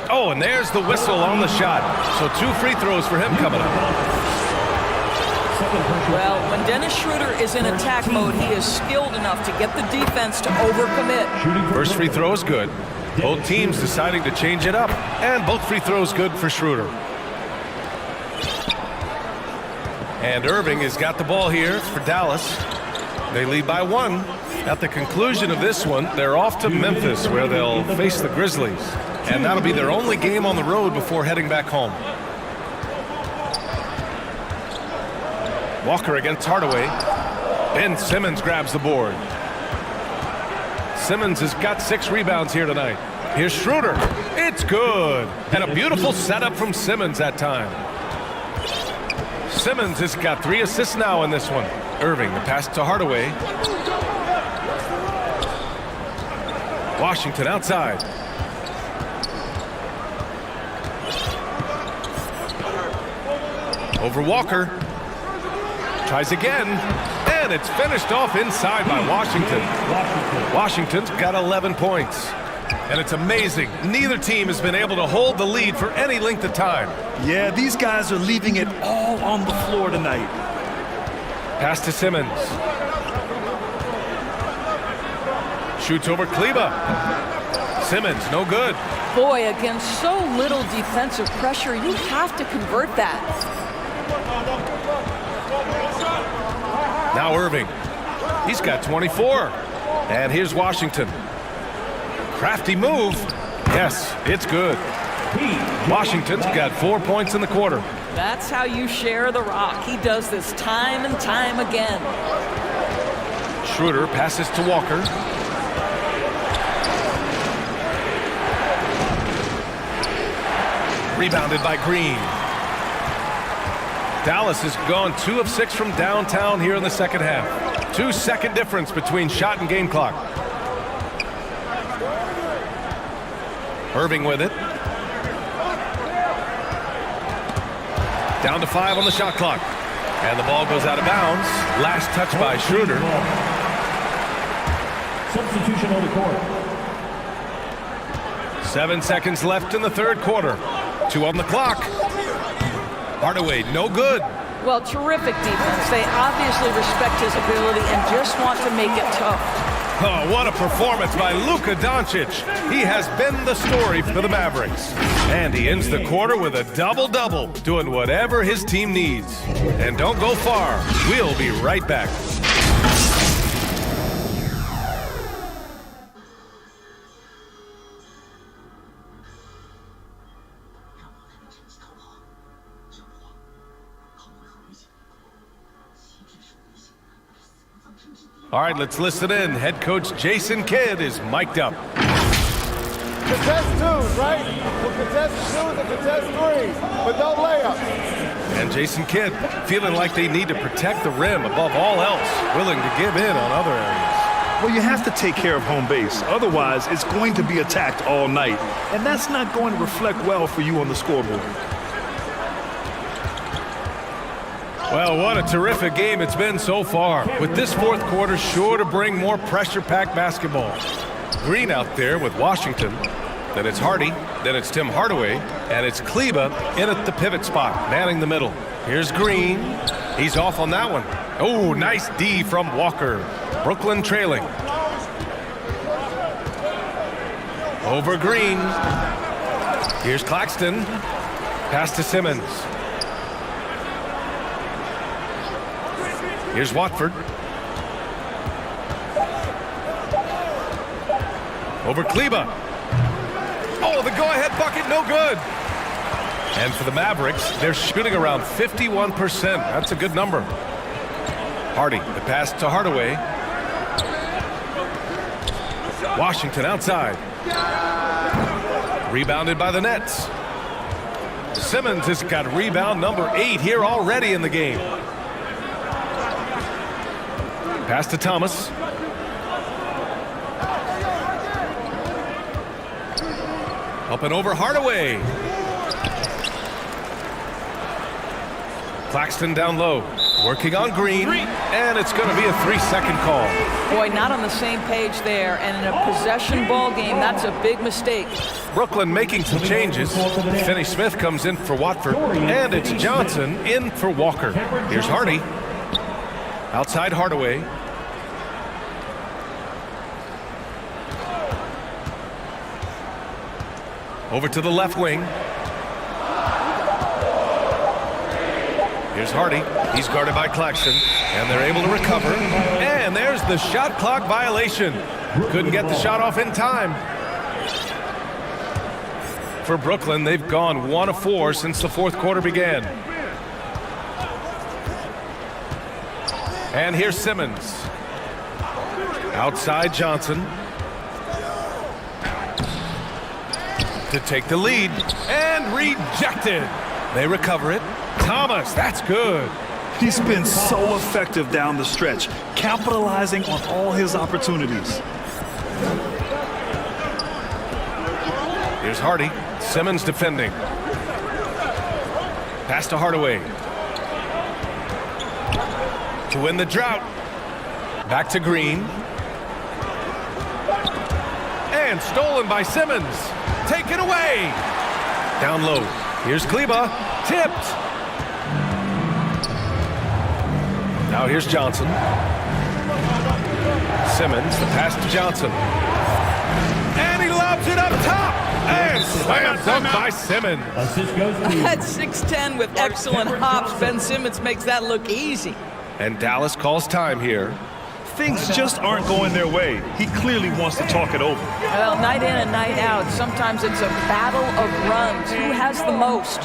Oh, and there's the whistle on the shot. So 2 free throws for him coming up. Well, when Dennis Schroeder is in attack mode, he is skilled enough to get the defense to overcommit. First free throw is good. Both teams deciding to change it up. And both free throws good for Schroeder. And Irving has got the ball here for Dallas. They lead by 1. At the conclusion of this one, they're off to Memphis, where they'll face the Grizzlies. And that'll be their only game on the road before heading back home. Walker against Hardaway. Ben Simmons grabs the board. Simmons has got 6 rebounds here tonight. Here's Schroeder. It's good. And a beautiful setup from Simmons that time. Simmons has got 3 assists now in this one. Irving, the pass to Hardaway. Washington outside. Over Walker. Tries again. And it's finished off inside by Washington. Washington's got 11 points. And it's amazing. Neither team has been able to hold the lead for any length of time. Yeah, these guys are leaving it all on the floor tonight. Pass to Simmons. Shoots over Kleba. Simmons, no good. Boy, against so little defensive pressure, you have to convert that. Now Irving. He's got 24. And here's Washington. Crafty move. Yes, it's good. Washington's got 4 points in the quarter. That's how you share the rock. He does this time and time again. Schroeder passes to Walker. Rebounded by Green. Dallas has gone 2 of 6 from downtown here in the second half. 2-second difference between shot and game clock. Irving with it. Down to 5 on the shot clock. And the ball goes out of bounds. Last touch by Schroeder. Substitution on the court. 7 seconds left in the third quarter. 2 on the clock. Hardaway, no good. Well, terrific defense. They obviously respect his ability and just want to make it tough. Oh, what a performance by LUKA Doncic. He has been the story for the Mavericks. And he ends the quarter with a double-double, doing whatever his team needs. And don't go far. We'll be right back. All right, let's listen in. Head coach Jason Kidd is mic'd up. Contest twos, right? We'll contest twos and contest threes, but no layups. And Jason Kidd feeling like they need to protect the rim above all else, willing to give in on other areas. Well, you have to take care of home base. Otherwise, it's going to be attacked all night. And that's not going to reflect well for you on the scoreboard. Well, what a terrific game it's been so far. With this fourth quarter sure to bring more pressure-packed basketball. Green out there with Washington. Then it's Hardy. Then it's Tim Hardaway. And it's Kleba in at the pivot spot, manning the middle. Here's Green. He's off on that one. Oh, nice D from Walker. Brooklyn trailing. Over Green. Here's Claxton. Pass to Simmons. Here's Watford. Over Kleba. Oh, the go-ahead bucket, no good. And for the Mavericks, they're shooting around 51%. That's a good number. Hardy, the pass to Hardaway. Washington outside. Rebounded by the Nets. Simmons has got rebound number 8 here already in the game. Pass to Thomas. Up and over Hardaway. Claxton down low. Working on Green. And it's going to be a 3-second call. Boy, not on the same page there. And in a possession ball game, that's a big mistake. Brooklyn making some changes. Finney-Smith comes in for Watford. And it's Johnson in for Walker. Here's Hardy. Outside Hardaway. Over to the left wing. Here's Hardy. He's guarded by Claxton. And they're able to recover. And there's the shot clock violation. Couldn't get the shot off in time. For Brooklyn, they've gone 1 of 4 since the fourth quarter began. And here's Simmons. Outside Johnson. To take the lead. And rejected. They recover it. Thomas, that's good. He's been so effective down the stretch, capitalizing on all his opportunities. Here's Hardy. Simmons defending. Pass to Hardaway. To win the drought. Back to Green. And stolen by Simmons. Taken away. Down low. Here's Kleba. Tipped. Now here's Johnson. Simmons, the pass to Johnson. And he lobs it up top. And slam dunk by Simmons. At 6'10" with excellent hops, Ben Simmons makes that look easy. And Dallas calls time here. Things just aren't going their way. He clearly wants to talk it over. Well, night in and night out, sometimes it's a battle of runs. Who has the most?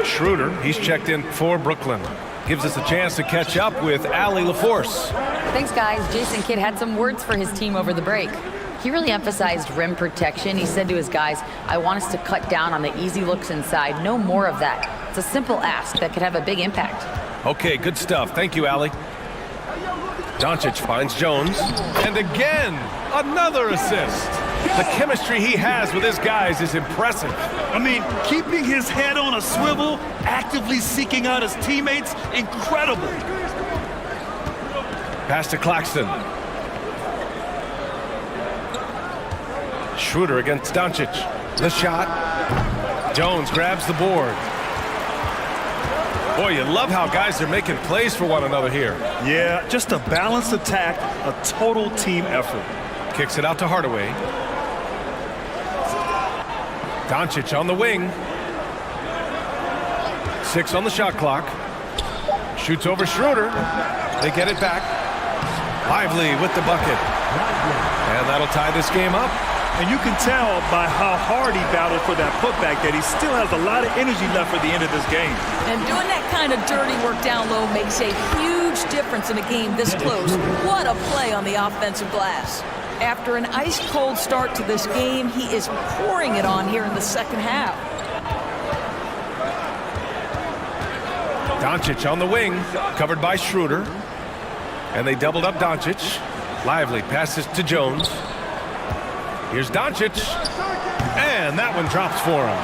Schroeder, he's checked in for Brooklyn. Gives us a chance to catch up with Allie LaForce. Thanks, guys. Jason Kidd had some words for his team over the break. He really emphasized rim protection. He said to his guys, I want us to cut down on the easy looks inside. No more of that. It's a simple ask that could have a big impact. Okay, good stuff. Thank you, Allie. Doncic finds Jones. And again, another assist. The chemistry he has with his guys is impressive. I mean, keeping his head on a swivel, actively seeking out his teammates, incredible. Pass to Claxton. Schroeder against Doncic. The shot. Jones grabs the board. Boy, you love how guys are making plays for one another here. Yeah, just a balanced attack, a total team effort. Kicks it out to Hardaway. Doncic on the wing. 6 on the shot clock. Shoots over Schroeder. They get it back. Lively with the bucket. And that'll tie this game up. And you can tell by how hard he battled for that putback that he still has a lot of energy left for the end of this game. And doing that kind of dirty work down low makes a huge difference in a game this close. What a play on the offensive glass. After an ice-cold start to this game, he is pouring it on here in the second half. Doncic on the wing, covered by Schroeder. And they doubled up Doncic. Lively passes to Jones. Here's Doncic, and that one drops for him.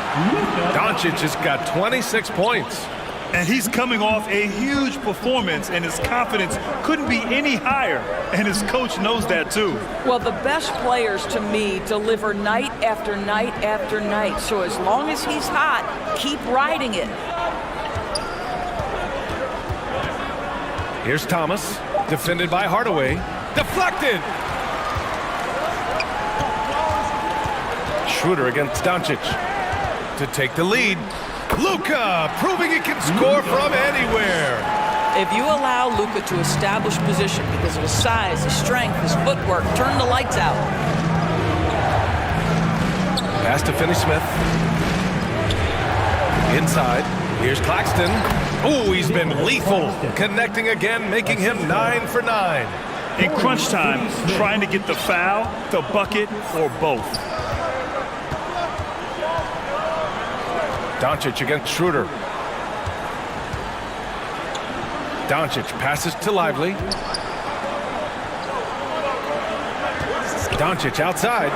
Doncic has got 26 points. And he's coming off a huge performance, and his confidence couldn't be any higher, and his coach knows that too. Well, the best players to me deliver night after night after night, so as long as he's hot, keep riding it. Here's Thomas, defended by Hardaway. Deflected! Schroeder against Doncic to take the lead. LUKA proving he can score from anywhere. If you allow LUKA to establish position because of his size, his strength, his footwork, turn the lights out. Pass to Finney-Smith. Inside. Here's Claxton. Oh, he's been lethal. Connecting again, making him 9 for 9. In crunch time, trying to get the foul, the bucket, or both. Doncic against Schroeder. Doncic passes to Lively. Doncic outside.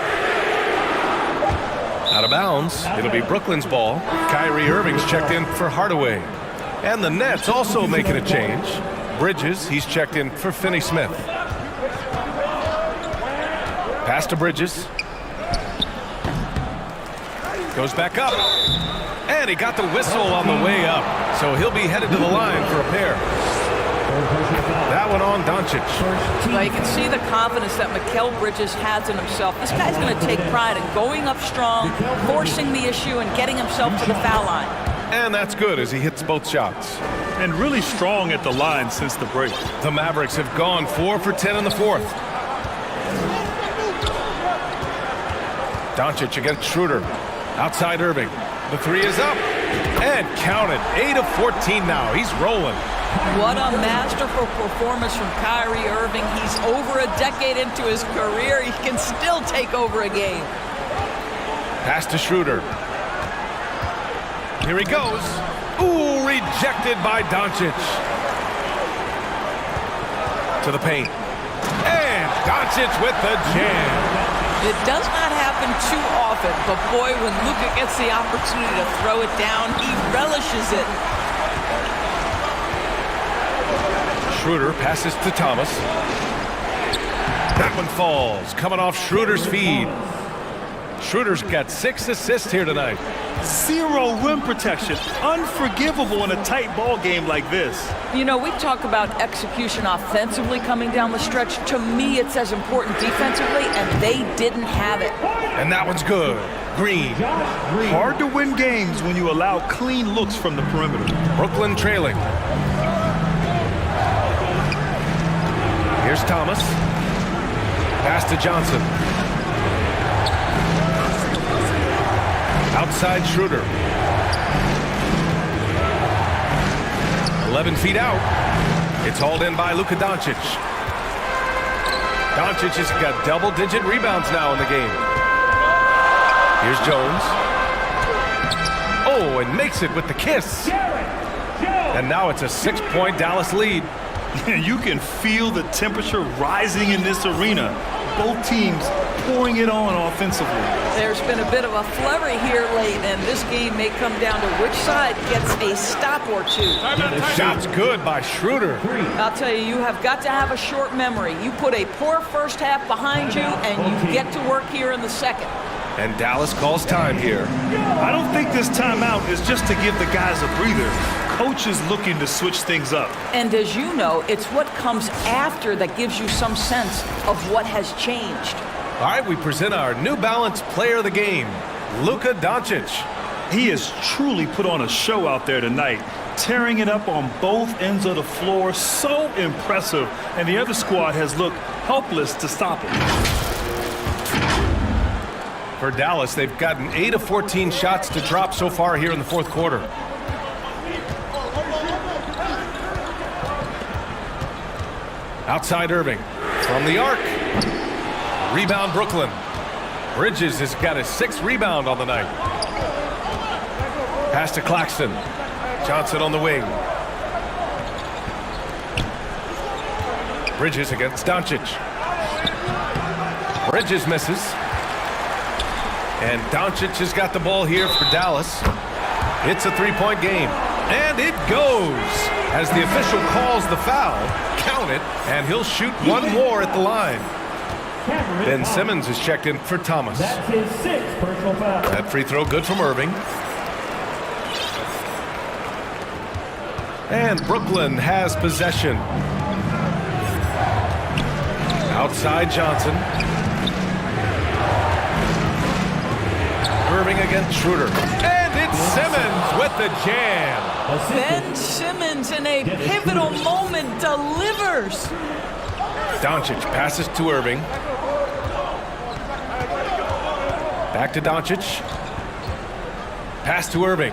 Out of bounds. It'll be Brooklyn's ball. Kyrie Irving's checked in for Hardaway. And the Nets also making a change. Bridges, he's checked in for Finney-Smith. Pass to Bridges. Goes back up. And he got the whistle on the way up. So he'll be headed to the line for a pair. That one on Doncic. Well, you can see the confidence that Mikal Bridges has in himself. This guy's going to take pride in going up strong, forcing the issue, and getting himself to the foul line. And that's good as he hits both shots. And really strong at the line since the break. The Mavericks have gone 4 for 10 in the fourth. Doncic against Schroeder. Outside Irving. The three is up. And counted. 8 of 14 now. He's rolling. What a masterful performance from Kyrie Irving. He's over a decade into his career. He can still take over a game. Pass to Schroeder. Here he goes. Ooh, rejected by Doncic. To the paint. And Doncic with the jam. It does not happen too often, but boy, when LUKA gets the opportunity to throw it down, he relishes it. Schroeder passes to Thomas. That one falls, coming off Schroeder's feed. Schroeder's got 6 assists here tonight. Zero rim protection. Unforgivable in a tight ball game like this. You know, we talk about execution offensively coming down the stretch. To me, it's as important defensively, and they didn't have it. And that one's good. Green. Hard to win games when you allow clean looks from the perimeter. Brooklyn trailing. Here's Thomas. Pass to Johnson. Outside Schroeder. 11 feet out. It's hauled in by Luka Doncic. Doncic has got double-digit rebounds now in the game. Here's Jones. Oh, and makes it with the kiss. And now it's a 6-point Dallas lead. You can feel the temperature rising in this arena. Both teams pouring it on offensively. There's been a bit of a flurry here late, and this game may come down to which side gets a stop or two. Shot's good by Schroeder. I'll tell you, you have got to have a short memory. You put a poor first half behind you, and you get to work here in the second. And Dallas calls time here. I don't think this timeout is just to give the guys a breather. Coach is looking to switch things up. And as you know, it's what comes after that gives you some sense of what has changed. All right, we present our New Balance player of the game, Luka Doncic. He has truly put on a show out there tonight, tearing it up on both ends of the floor. So impressive. And the other squad has looked helpless to stop him. For Dallas, they've gotten 8 of 14 shots to drop so far here in the fourth quarter. Outside Irving. From the arc. Rebound Brooklyn. Bridges has got his 6th rebound on the night. Pass to Claxton. Johnson on the wing. Bridges against Doncic. Bridges misses. And Doncic has got the ball here for Dallas. It's a 3-point game. And it goes as the official calls the foul. Count it, and he'll shoot one more at the line. Ben Simmons is checked in for Thomas. That's his 6th personal foul. That free throw good from Irving. And Brooklyn has possession. Outside Johnson. Irving against Schroeder. And it's Simmons with the jam. Ben Simmons in a pivotal moment delivers. Doncic passes to Irving. Back to Doncic. Pass to Irving.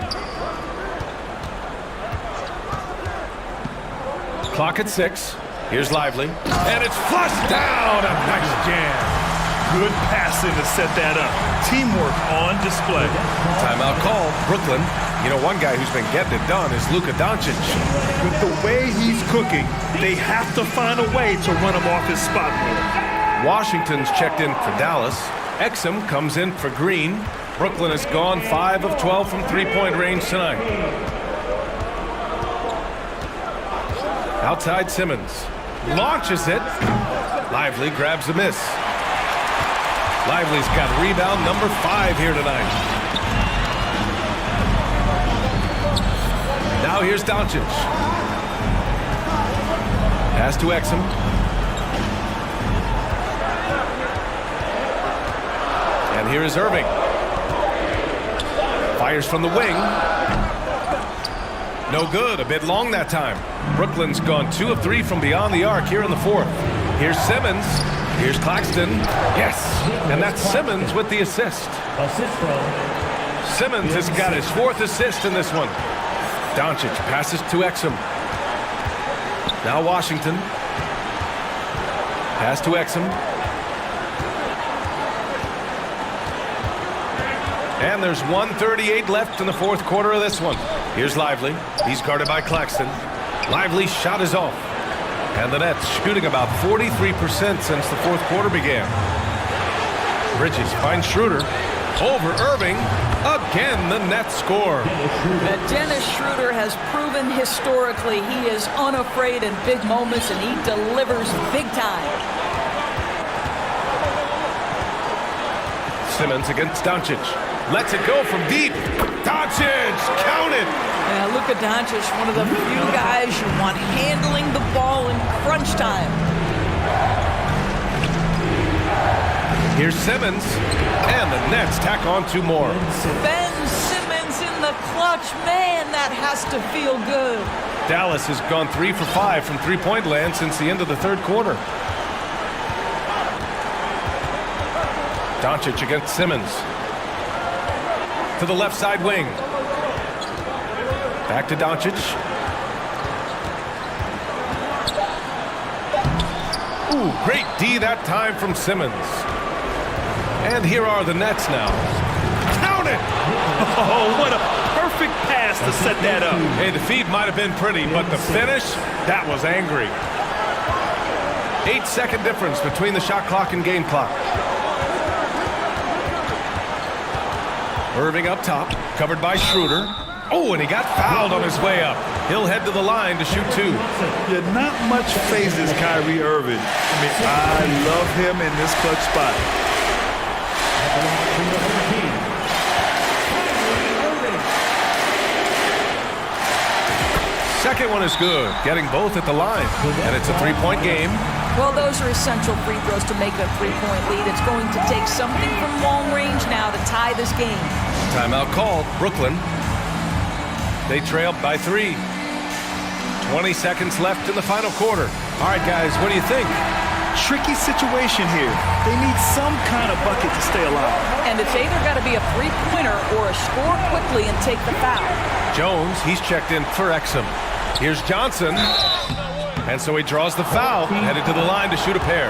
Clock at 6. Here's Lively. And it's flushed down. A nice jam. Good passing to set that up. Teamwork on display. Timeout call. Brooklyn. You know, one guy who's been getting it done is Luka Doncic. With the way he's cooking, they have to find a way to run him off his spot more. Washington's checked in for Dallas. Exum comes in for Green. Brooklyn has gone 5 of 12 from 3-point range tonight. Outside Simmons. Launches it. Lively grabs a miss. Lively's got rebound number 5 here tonight. Now here's Doncic. Pass to Exum. And here is Irving. Fires from the wing. No good. A bit long that time. Brooklyn's gone 2 of 3 from beyond the arc here in the fourth. Here's Simmons. Here's Claxton. Yes. And that's Simmons with the assist. Simmons has got his 4th assist in this one. Doncic passes to Exum. Now Washington. Pass to Exum. And there's 1:38 left in the fourth quarter of this one. Here's Lively. He's guarded by Claxton. Lively's shot is off. And the Nets shooting about 43% since the fourth quarter began. Bridges finds Schroeder. Over Irving. Again, the Nets score. Dennis Schroeder has proven historically he is unafraid in big moments, and he delivers big time. Simmons against Doncic. Lets it go from deep. Doncic, count it. Yeah, LUKA Doncic, one of the few guys you want handling the ball in crunch time. Here's Simmons, and the Nets tack on 2 more. Ben Simmons in the clutch. Man, that has to feel good. Dallas has gone 3 for 5 from three-point land since the end of the third quarter. Doncic against Simmons. To the left side wing. Back to Doncic. Ooh, great D that time from Simmons. And here are the Nets now. Count it! Oh, what a perfect pass to set that up. Hey, the feed might have been pretty, but the finish, that was angry. 8-second difference between the shot clock and game clock. Irving up top, covered by Schroeder. Oh, and he got fouled on his way up. He'll head to the line to shoot 2. Yeah, not much phases Kyrie Irving. I mean, I love him in this clutch spot. Second one is good, getting both at the line. And it's a 3-point game. Well, those are essential free throws to make a 3-point lead. It's going to take something from long range now to tie this game. Timeout called, Brooklyn. They trailed by 3. 20 seconds left in the final quarter. All right, guys, what do you think? Tricky situation here. They need some kind of bucket to stay alive. And it's either got to be a three-pointer or a score quickly and take the foul. Jones, he's checked in for Exum. Here's Johnson. And so he draws the foul, headed to the line to shoot a pair.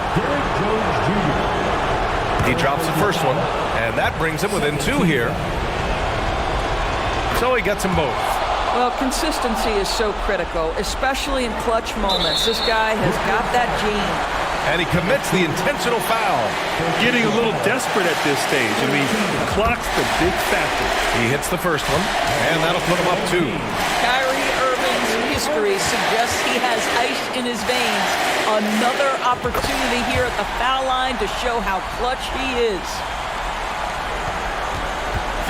He drops the first one, and that brings him within 2 here. So he gets them both. Well, consistency is so critical, especially in clutch moments. This guy has got that gene. And he commits the intentional foul. Getting a little desperate at this stage. I mean, the clock's the big factor. He hits the first one, and that'll put him up 2. Kyrie Irving's history suggests he has ice in his veins. Another opportunity here at the foul line to show how clutch he is.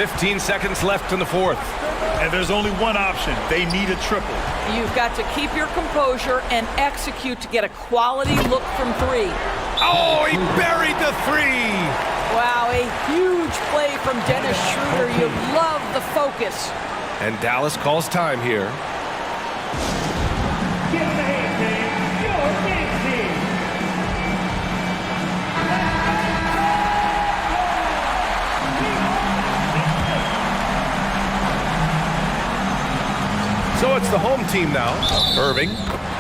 15 seconds left in the fourth. And there's only one option. They need a triple. You've got to keep your composure and execute to get a quality look from 3. Oh, he buried the 3. Wow, a huge play from Dennis Schroeder. You love the focus. And Dallas calls time here. Give him a hand, man. Your big team. So it's the home team now. Irving.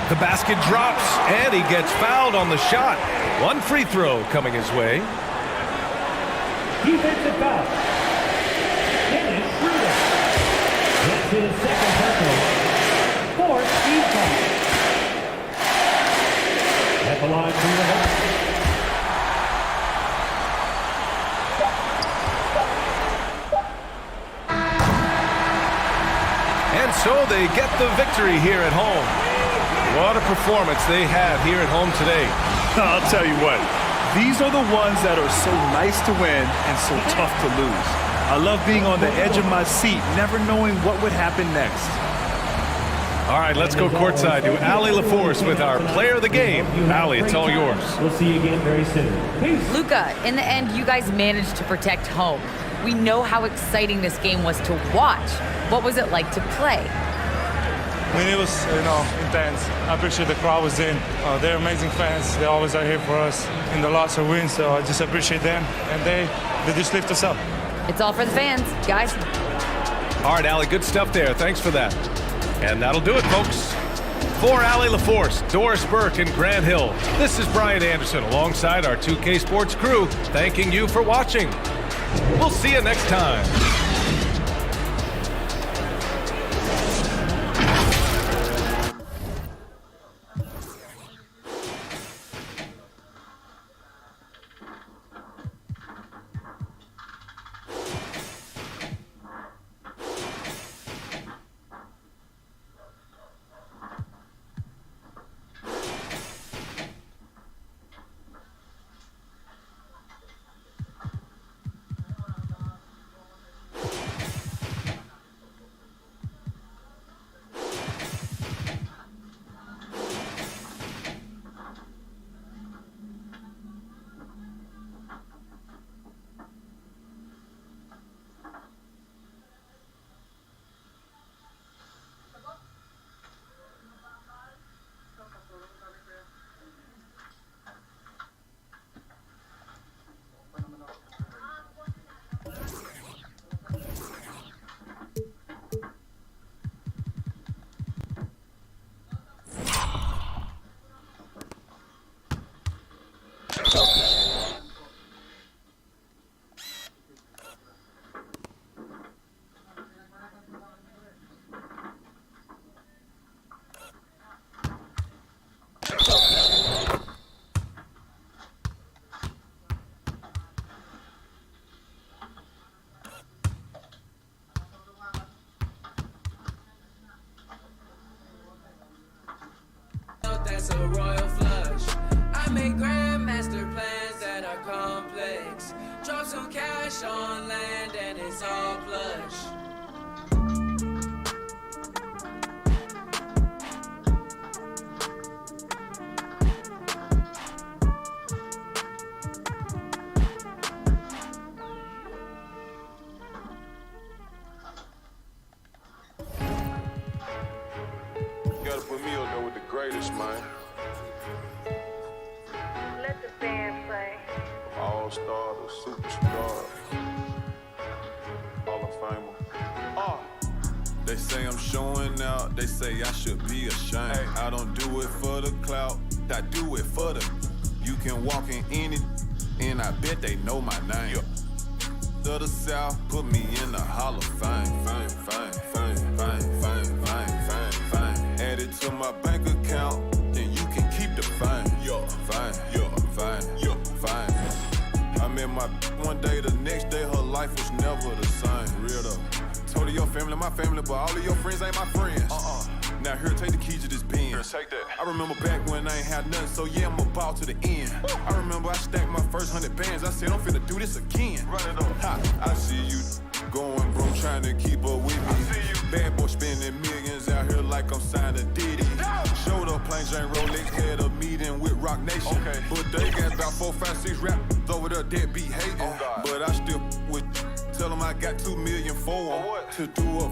The basket drops, and he gets fouled on the shot. 1 free throw coming his way. Defensive foul. Dennis Schroeder. That's his second personal. 4th team foul. At the line for the home. And so they get the victory here at home. What a performance they have here at home today. I'll tell you what, these are the ones that are so nice to win and so tough to lose. I love being on the edge of my seat, never knowing what would happen next. All right, let's go courtside to Allie LaForce with our player of the game. Allie, it's all yours. We'll see you again very soon. Peace. LUKA, in the end, you guys managed to protect home. We know how exciting this game was to watch. What was it like to play? I mean, it was, intense. I appreciate the crowd was in. They're amazing fans. They always are here for us in the loss or win, so I just appreciate them. And they just lift us up. It's all for the fans, guys. All right, Allie, good stuff there. Thanks for that. And that'll do it, folks. For Allie LaForce, Doris Burke, and Grant Hill, this is Brian Anderson alongside our 2K Sports crew, thanking you for watching. We'll see you next time. that's a royal flush. I make grandmaster plans that are complex. Drop some cash on land and it's all plush. Gotta put me on there with the greatest, man. Let the band play. All-star to superstar. Hall of Famer. They say I'm showing out, they say I should be ashamed. Hey. I don't do it for the clout, I do it for the. You can walk in any, and I bet they know my name. To the South, put me in the Hall of Fame. Add it to my bank account, then you can keep the fame. Fine. I met my one day, the next day her life was never the same. Real though. Told her your family, my family, but all of your friends ain't my friends. Now here, take the keys to this Benz. Take that. I remember back when I ain't had nothing, so yeah, I'm about to the end. I remember I stacked my first 100 bands. I said, I'm finna do this again. Run it up. Ha, I see you going broke, trying to keep up with me. Bad boy spending millions out here like I'm signed to Diddy. Showed up, plain Jane Rolex, had a meeting with Rock Nation. Okay. But they got about 4, 5, 6 rappers over there that be hating. Oh, God. But I still with, tell them I got $2 million for them to do a